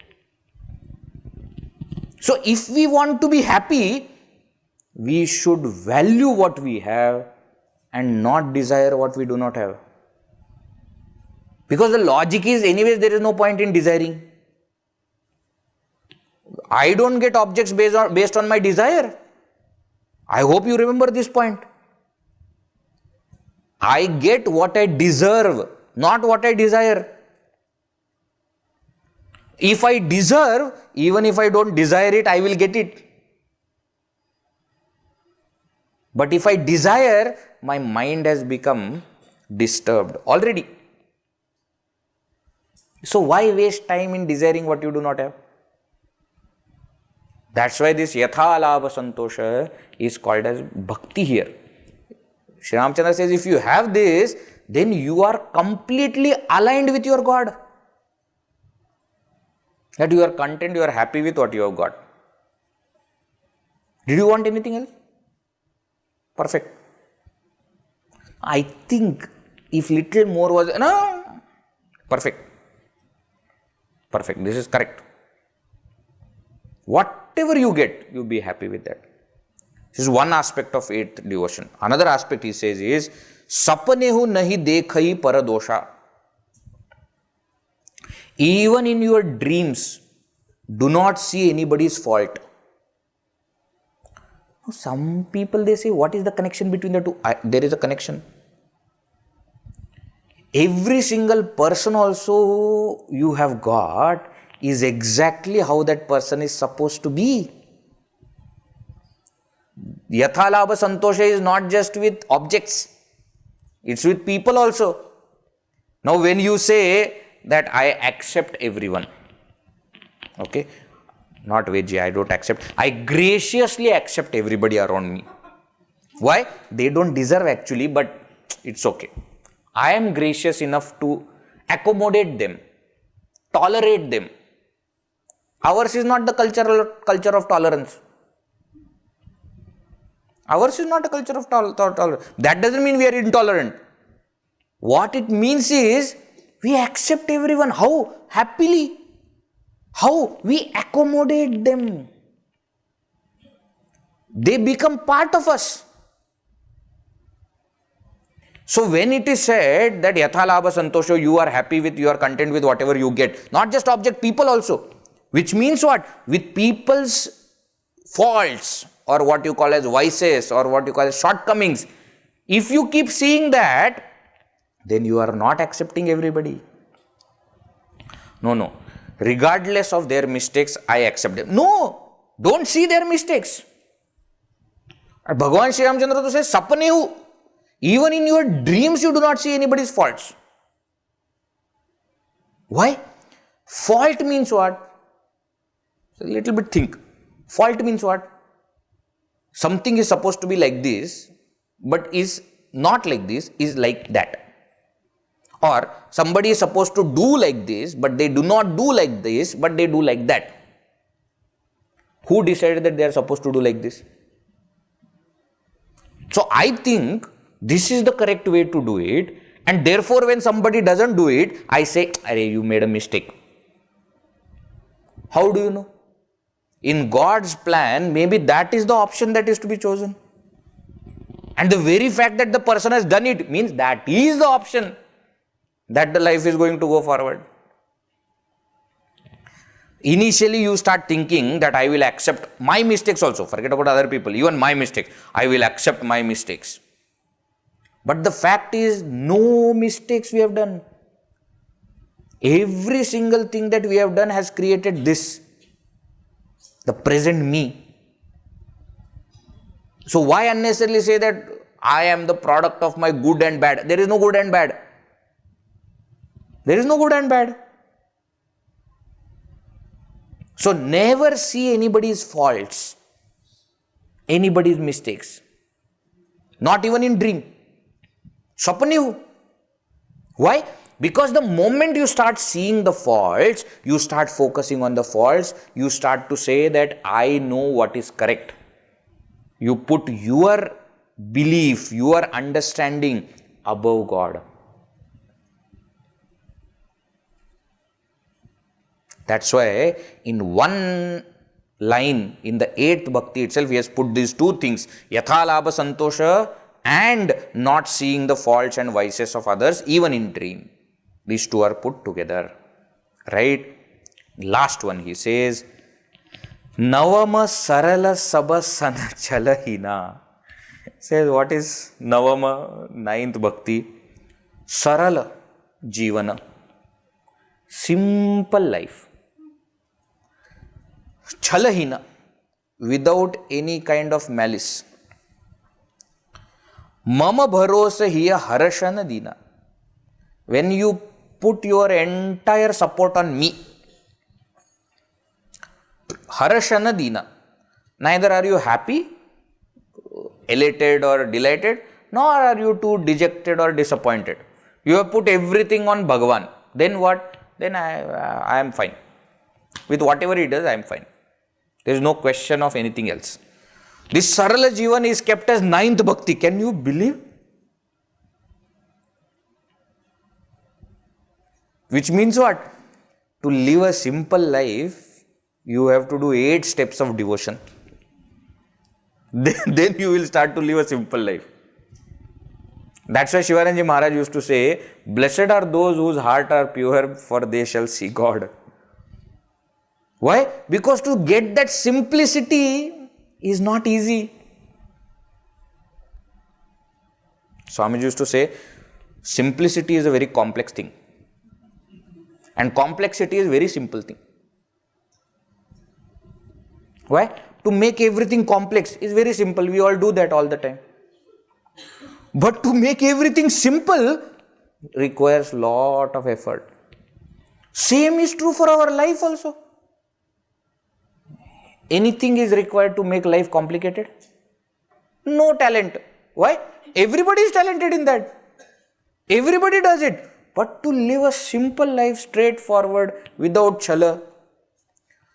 So if we want to be happy, we should value what we have and not desire what we do not have. Because the logic is, anyways, there is no point in desiring. I don't get objects based on my desire. I hope you remember this point. I get what I deserve, not what I desire. If I deserve, even if I don't desire it, I will get it. But if I desire, my mind has become disturbed already. So why waste time in desiring what you do not have? That's why this yatha labha santosha is called as bhakti here. Sri Ramchandra says, if you have this, then you are completely aligned with your God. That you are content, you are happy with what you have got. Did you want anything else? Perfect. I think if little more was, no, perfect. Perfect. This is correct. Whatever you get, you be happy with that. This is one aspect of eighth devotion. Another aspect he says is, sapanehu nahi dekhai paradosha. Even in your dreams, do not see anybody's fault. Some people, they say, what is the connection between the two? There is a connection. Every single person also you have got is exactly how that person is supposed to be. Yatha labha santosha is not just with objects. It's with people also. Now when you say that I accept everyone, okay, not Veji, I don't accept. I graciously accept everybody around me. Why? They don't deserve actually, but it's okay. I am gracious enough to accommodate them, tolerate them. Ours is not the culture of tolerance. Ours is not a culture of tolerance. That doesn't mean we are intolerant. What it means is, we accept everyone. How? Happily. How? We accommodate them. They become part of us. So when it is said that yatha labha santosho, you are happy with, you are content with whatever you get. Not just object, people also. Which means what? With people's faults, or what you call as vices, or what you call as shortcomings. If you keep seeing that, then you are not accepting everybody. No. Regardless of their mistakes, I accept them. No, don't see their mistakes. And Bhagavan Sri Rama says, sapanehu, even in your dreams you do not see anybody's faults. Why? Fault means what? So a little bit think. Fault means what? Something is supposed to be like this, but is not like this, is like that. Or somebody is supposed to do like this, but they do not do like this, but they do like that. Who decided that they are supposed to do like this? So I think this is the correct way to do it, and therefore when somebody doesn't do it, I say, Arey, you made a mistake. How do you know? In God's plan, maybe that is the option that is to be chosen. And the very fact that the person has done it means that is the option that the life is going to go forward. Initially, you start thinking that I will accept my mistakes also. Forget about other people, even my mistakes. I will accept my mistakes. But the fact is, no mistakes we have done. Every single thing that we have done has created this, the present me. So why unnecessarily say that I am the product of my good and bad? There is no good and bad. There is no good and bad. So never see anybody's faults, anybody's mistakes. Not even in dream. Sapanehu. Why? Because the moment you start seeing the faults, you start focusing on the faults, you start to say that I know what is correct. You put your belief, your understanding, above God. That's why in one line in the 8th bhakti itself, he has put these two things, yatha labha santosha and not seeing the faults and vices of others even in dream. These two are put together. Right? Last one he says, Navama sarala saba sana chalahina. Says, what is Navama, 9th bhakti? Sarala jivana. Simple life. Chalahina. Without any kind of malice. Mama bharosa hiya harashana dina. When you put your entire support on me, harashana dina. Neither are you happy, elated or delighted, nor are you too dejected or disappointed. You have put everything on Bhagavan. Then what? Then I am fine. With whatever he does, I am fine. There is no question of anything else. This Sarala Jivan is kept as 9th bhakti. Can you believe? Which means what? To live a simple life, you have to do 8 steps of devotion. Then you will start to live a simple life. That's why Shivaranji Maharaj used to say, blessed are those whose heart are pure, for they shall see God. Why? Because to get that simplicity is not easy. Swamiji used to say, simplicity is a very complex thing. And complexity is a very simple thing. Why? To make everything complex is very simple. We all do that all the time. But to make everything simple requires lot of effort. Same is true for our life also. Anything is required to make life complicated? No talent. Why? Everybody is talented in that. Everybody does it. But to live a simple life straightforward without chala.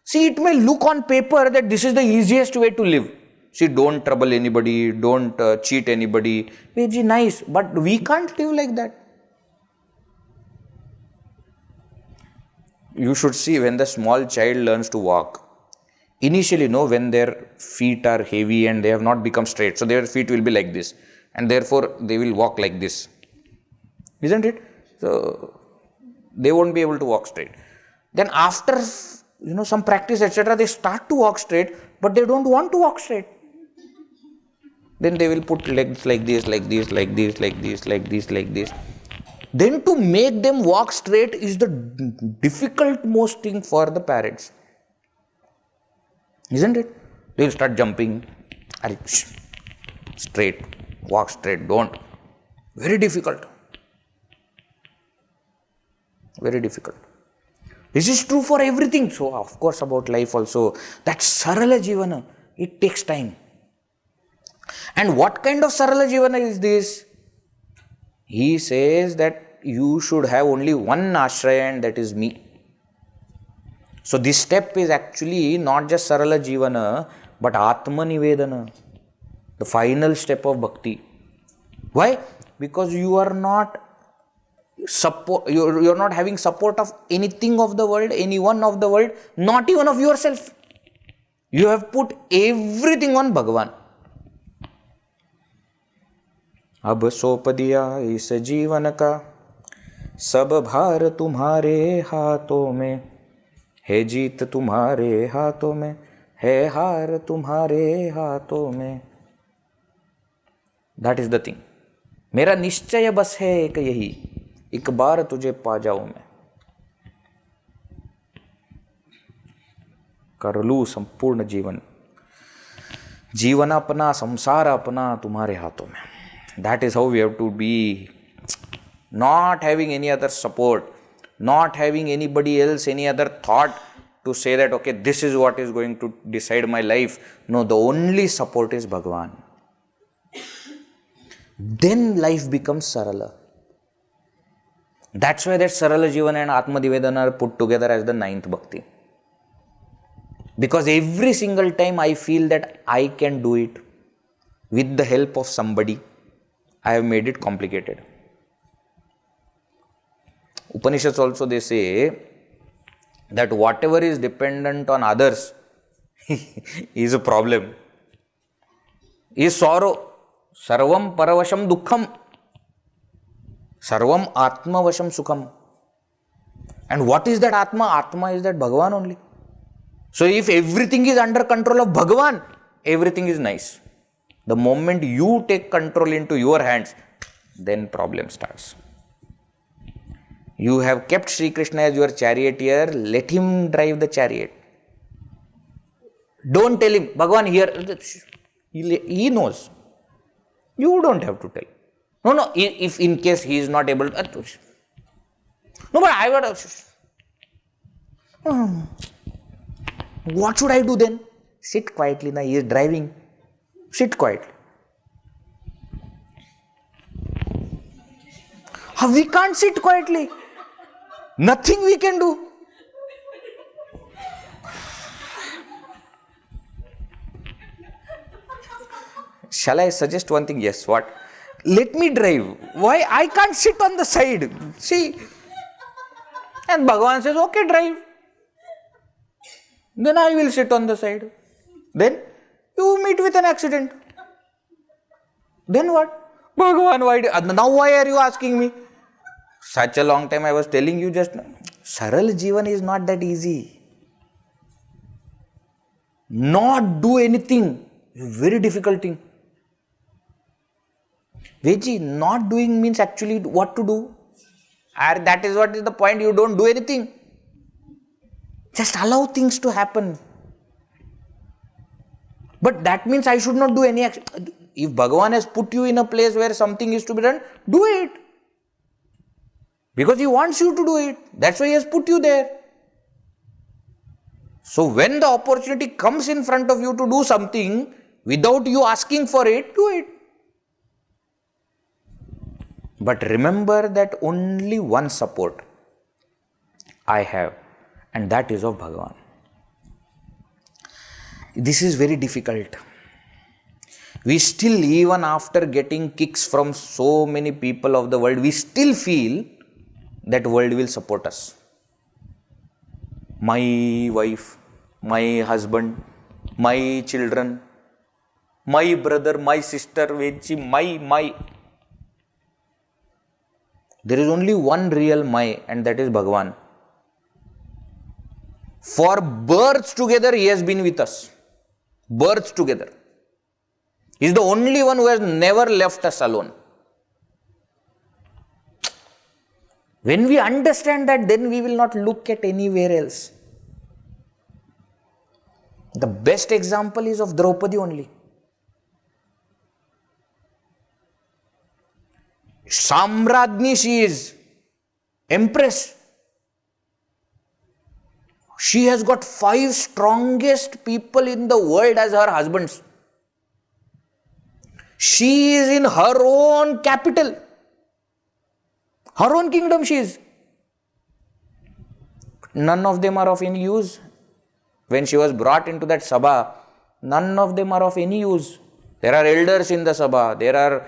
See, it may look on paper that this is the easiest way to live. See, don't trouble anybody, don't cheat anybody. Which is nice, but we can't live like that. You should see when the small child learns to walk. Initially, when their feet are heavy and they have not become straight, so their feet will be like this. And therefore, they will walk like this. Isn't it? So, they won't be able to walk straight. Then after, some practice, etc., they start to walk straight, but they don't want to walk straight. Then they will put legs like this, like this, like this, like this, like this, like this. Then to make them walk straight is the difficult most thing for the parents. Isn't it? They will start jumping. Straight. Walk straight. Don't. Very difficult. Very difficult. This is true for everything. So, of course, about life also. That Sarala Jivana, it takes time. And what kind of Sarala Jivana is this? He says that you should have only one ashraya, and that is me. So, this step is actually not just Sarala Jivana, but Atma Nivedana, the final step of bhakti. Why? Because you are not you're not having support of anything of the world, anyone of the world, not even of yourself. You have put everything on Bhagavan. अब सौंप दिया इस जीवन का सब भार तुम्हारे हाथों में, है जीत तुम्हारे हाथों में, है हार तुम्हारे हाथों में. That is the thing. मेरा निश्चय बस है एक यही, एक बार तुझे पा जाऊं मैं, कर लूं संपूर्ण जीवन, जीवन अपना संसार अपना तुम्हारे हाथों में. That is how we have to be, not having any other support, not having anybody else, any other thought to say that, okay, this is what is going to decide my life. No, the only support is Bhagavan. Then life becomes Sarala. That's why that Sarala Jivana and Atma Nivedana are put together as the 9th bhakti. Because every single time I feel that I can do it with the help of somebody, I have made it complicated. Upanishads also they say that whatever is dependent on others is a problem, is sorrow. Sarvam paravasham dukkham, sarvam atmavasham sukham. And what is that Atma? Atma is that Bhagavan only. So if everything is under control of Bhagavan, everything is nice. The moment you take control into your hands, then problem starts. You have kept Sri Krishna as your charioteer, let him drive the chariot. Don't tell him, Bhagavan here, he knows. You don't have to tell. No, if in case he is not able to, no, but I would have, what should I do then? Sit quietly, now he is driving. Sit quietly. We can't sit quietly. Nothing we can do. Shall I suggest one thing? Yes, what? Let me drive. Why? I can't sit on the side. See? And Bhagavan says, okay, drive. Then I will sit on the side. Then you meet with an accident. Then what? Bhagavan, why are you asking me? Such a long time I was telling you just now. Saral Jivan is not that easy. Not do anything is a very difficult thing. Veji, not doing means actually what to do. And that is what is the point. You don't do anything. Just allow things to happen. But that means I should not do any action. If Bhagavan has put you in a place where something is to be done, do it. Because he wants you to do it. That's why he has put you there. So when the opportunity comes in front of you to do something, without you asking for it, do it. But remember that only one support I have, and that is of Bhagavan. This is very difficult. We still, even after getting kicks from so many people of the world, we still feel that world will support us. My wife, my husband, my children, my brother, my sister, my. There is only one real my, and that is Bhagavan. For births together, he has been with us. Births together. He is the only one who has never left us alone. When we understand that, then we will not look at anywhere else. The best example is of Draupadi only. Samradni she is, empress. She has got 5 strongest people in the world as her husbands. She is in her own capital. Her own kingdom she is. None of them are of any use. When she was brought into that sabha, none of them are of any use. There are elders in the sabha. There are,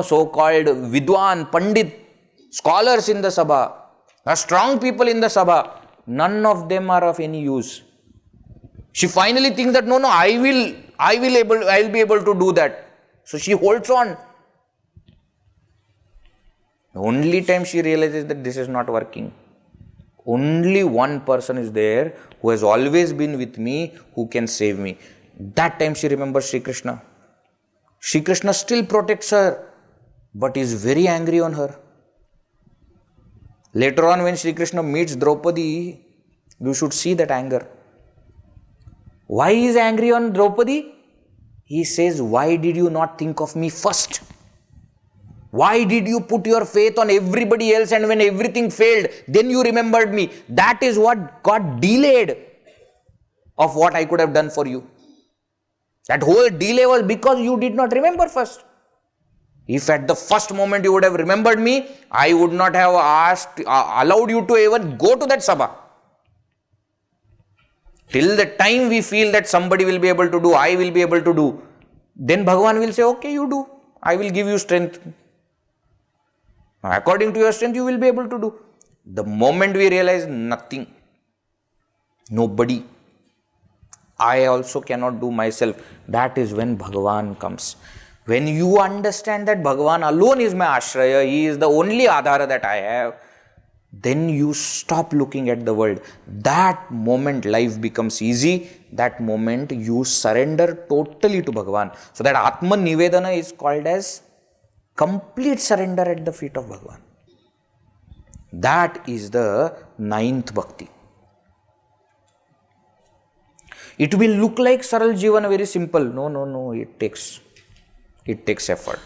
so-called Vidwan, Pandit, scholars in the sabha. There are strong people in the sabha. None of them are of any use. She finally thinks that, no, I will be able to do that. So she holds on. The only time she realizes that this is not working. Only one person is there who has always been with me, who can save me. That time she remembers Sri Krishna. Sri Krishna still protects her, but is very angry on her. Later on, when Sri Krishna meets Draupadi, you should see that anger. Why he is angry on Draupadi? He says, why did you not think of me first? Why did you put your faith on everybody else, and when everything failed, then you remembered me? That is what got delayed of what I could have done for you. That whole delay was because you did not remember first. If at the first moment you would have remembered me, I would not have allowed you to even go to that sabha. Till the time we feel that somebody will be able to do, I will be able to do, then Bhagavan will say, okay, you do. I will give you strength. According to your strength, you will be able to do. The moment we realize nothing, nobody, I also cannot do myself, that is when Bhagavan comes. When you understand that Bhagavan alone is my Ashraya, He is the only Adhara that I have, then you stop looking at the world. That moment life becomes easy. That moment you surrender totally to Bhagavan. So that Atman Nivedana is called as complete surrender at the feet of Bhagavan. That is the 9th bhakti. It will look like Saral Jivana, very simple. No. It takes effort.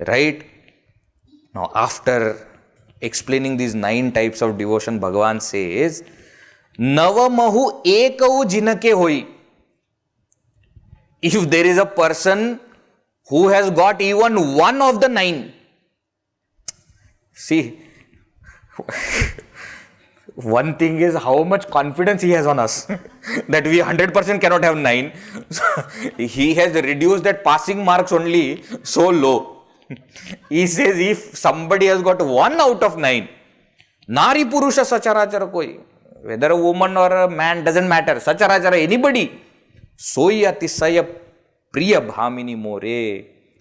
Right? Now, after explaining these 9 types of devotion, Bhagavan says, Navamahu ekau jinake hoi. If there is a person who has got even one of the 9, see, one thing is how much confidence he has on us that we 100% cannot have 9. So, he has reduced that passing marks only so low. He says if somebody has got 1 out of 9, Nari Purusha Sacharachara koi, whether a woman or a man doesn't matter, Sacharachara, anybody, Soi Atisaya Priya Bhamini More.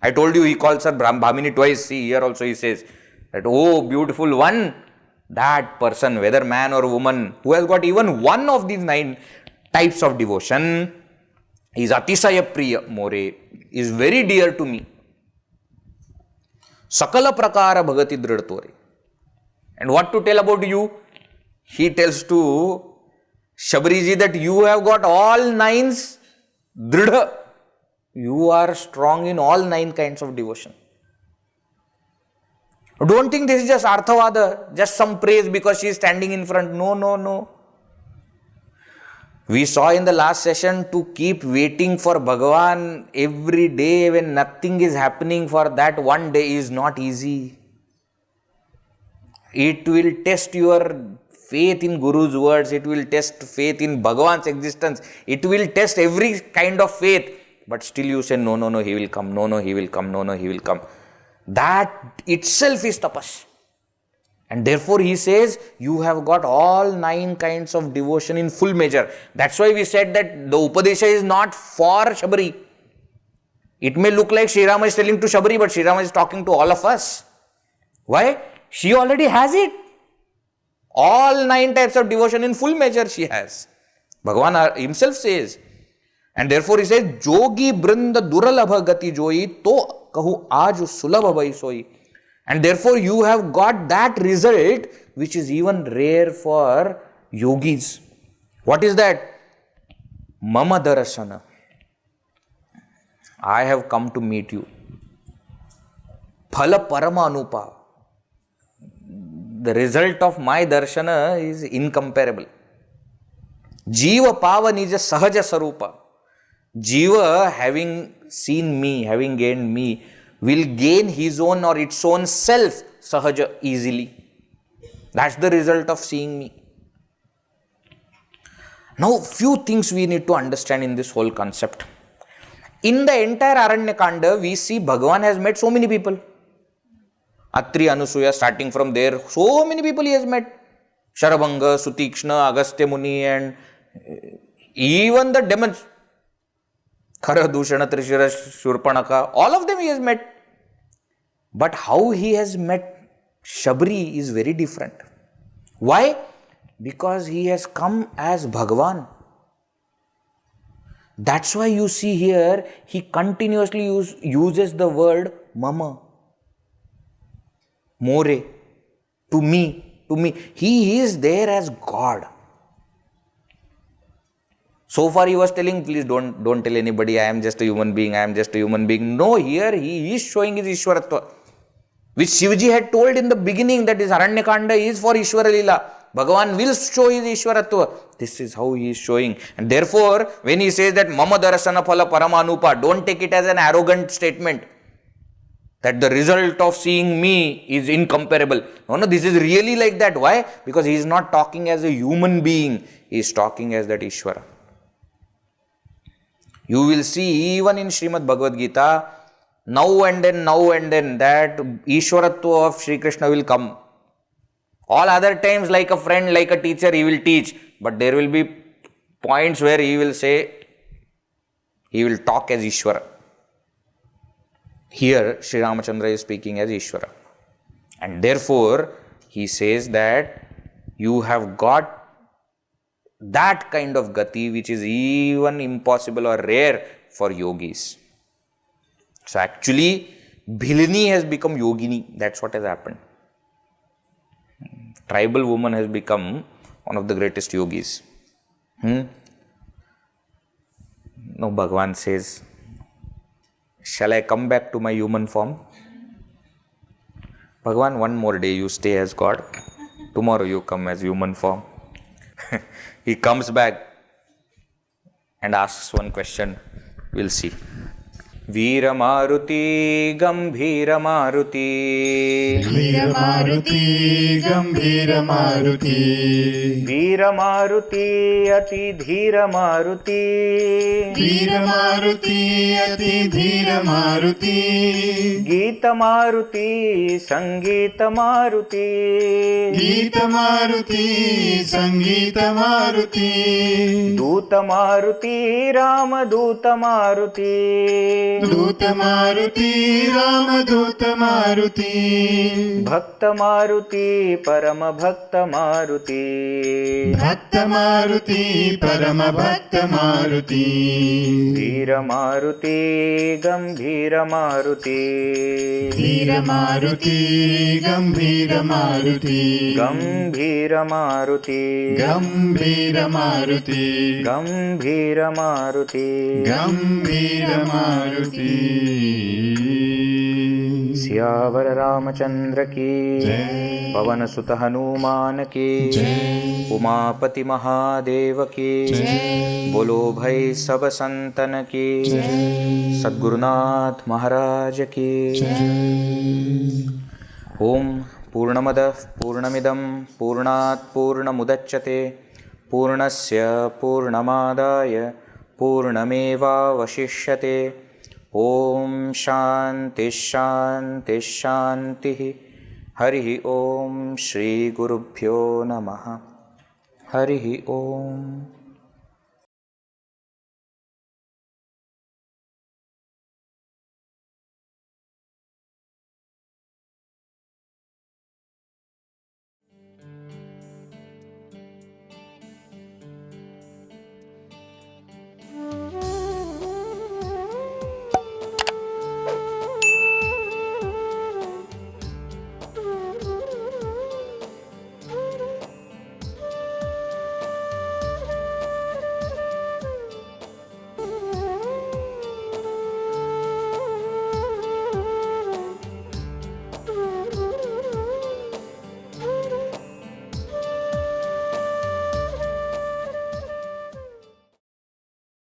I told you he calls her Bhamini twice. See, here also he says that, oh beautiful one, that person, whether man or woman, who has got even one of these 9 types of devotion, is Atisaya Priya More, is very dear to me. Sakala Prakara Bhagati Dridhatore. And what to tell about you? He tells to Shabari ji that you have got all 9s Dridha. You are strong in all 9 kinds of devotion. Don't think this is just Arthavada, just some praise because she is standing in front. No. We saw in the last session to keep waiting for Bhagavan every day when nothing is happening for that one day is not easy. It will test your faith in Guru's words. It will test faith in Bhagavan's existence. It will test every kind of faith. But still you say, no, he will come. No, he will come. No, he will come. That itself is tapas. And therefore he says, you have got all 9 kinds of devotion in full measure. That's why we said that the Upadesha is not for Shabari. It may look like Sri Rama is telling to Shabari, but Sri Rama is talking to all of us. Why? She already has it. All 9 types of devotion in full measure she has. Bhagavan himself says. And therefore he says, Jogi Brinda Duralabha Gati Joi To Kahu Aaj Sulabha Bhai Soi. And therefore you have got that result which is even rare for yogis. What is that? Mama Darasana. I have come to meet you. Phala Parama Anupa. The result of my darshana is incomparable. Jiva Pava Nija Sahaja Sarupa. Jiva, having seen me, having gained me, will gain his own or its own self sahaja easily. That's the result of seeing me. Now, few things we need to understand in this whole concept. In the entire Aranya Kanda, we see Bhagavan has met so many people. Atri, Anusuya, starting from there, so many people he has met. Sharabhanga, Sutikshna, Agastya Muni, and even the demons. Khara, Dushana, Trishira, Shurpanaka, all of them he has met. But how he has met Shabari is very different. Why? Because he has come as Bhagavan. That's why you see here, he continuously uses the word Mama. More. To me. He is there as God. So far he was telling, please don't tell anybody, I am just a human being, No, here he is showing his Ishwaratva. Which Shivaji had told in the beginning that this Aranyakanda is for Ishwara Leela. Bhagavan will show his Ishwaratva. This is how he is showing. And therefore, when he says that Mama Darasana Phala Paramanupa, don't take it as an arrogant statement. That the result of seeing me is incomparable. No, this is really like that. Why? Because he is not talking as a human being. He is talking as that Ishwara. You will see even in Srimad Bhagavad Gita, now and then that Ishwaratva of Sri Krishna will come. All other times, like a friend, like a teacher, he will teach. But there will be points where he will say, he will talk as Ishvara. Here, Sri Ramachandra is speaking as Ishvara. And therefore, he says that you have got that kind of gati which is even impossible or rare for yogis. So actually, Bhilini has become yogini. That's what has happened. Tribal woman has become one of the greatest yogis. No, Bhagavan says, shall I come back to my human form? Bhagavan, one more day you stay as God. Tomorrow you come as human form. He comes back and asks one question. We'll see. Veera Maruti Gambhira Maruti Veera Maruti Gambhira Maruti Veera Maruti Ati Dhira Maruti Veera Maruti Ati Dhira Maruti Gita Maruti Sangita Maruti Gita Maruti Sangita Maruti Duta Maruti Rama Duta Maruti Duta Maruti Rama Duta Maruti Bhakta Maruti Parama Bhakta Maruti Bhakta Maruti Parama Bhakta Maruti Veera Maruti Gambhira Maruti Veera Maruti Gambhira Maruti Gambhira Maruti Gambhira Maruti Gambhira Maruti Gambhira Maruti Siyavar Ramchandra की जय। पवन सुत हनुमान की जय। उमापति महादेव की जय। बोलो भाई सब संतन की जय। सद्गुरुनाथ महाराज की जय। ओम पूर्णमदः पूर्णमिदं पूर्णात् पूर्णमुदच्यते पूर्णस्य पूर्णमादाय पूर्णमेवावशिष्यते ओम शांति शांति शांति हरि ओम श्री गुरुभ्यो नमः हरि ओम।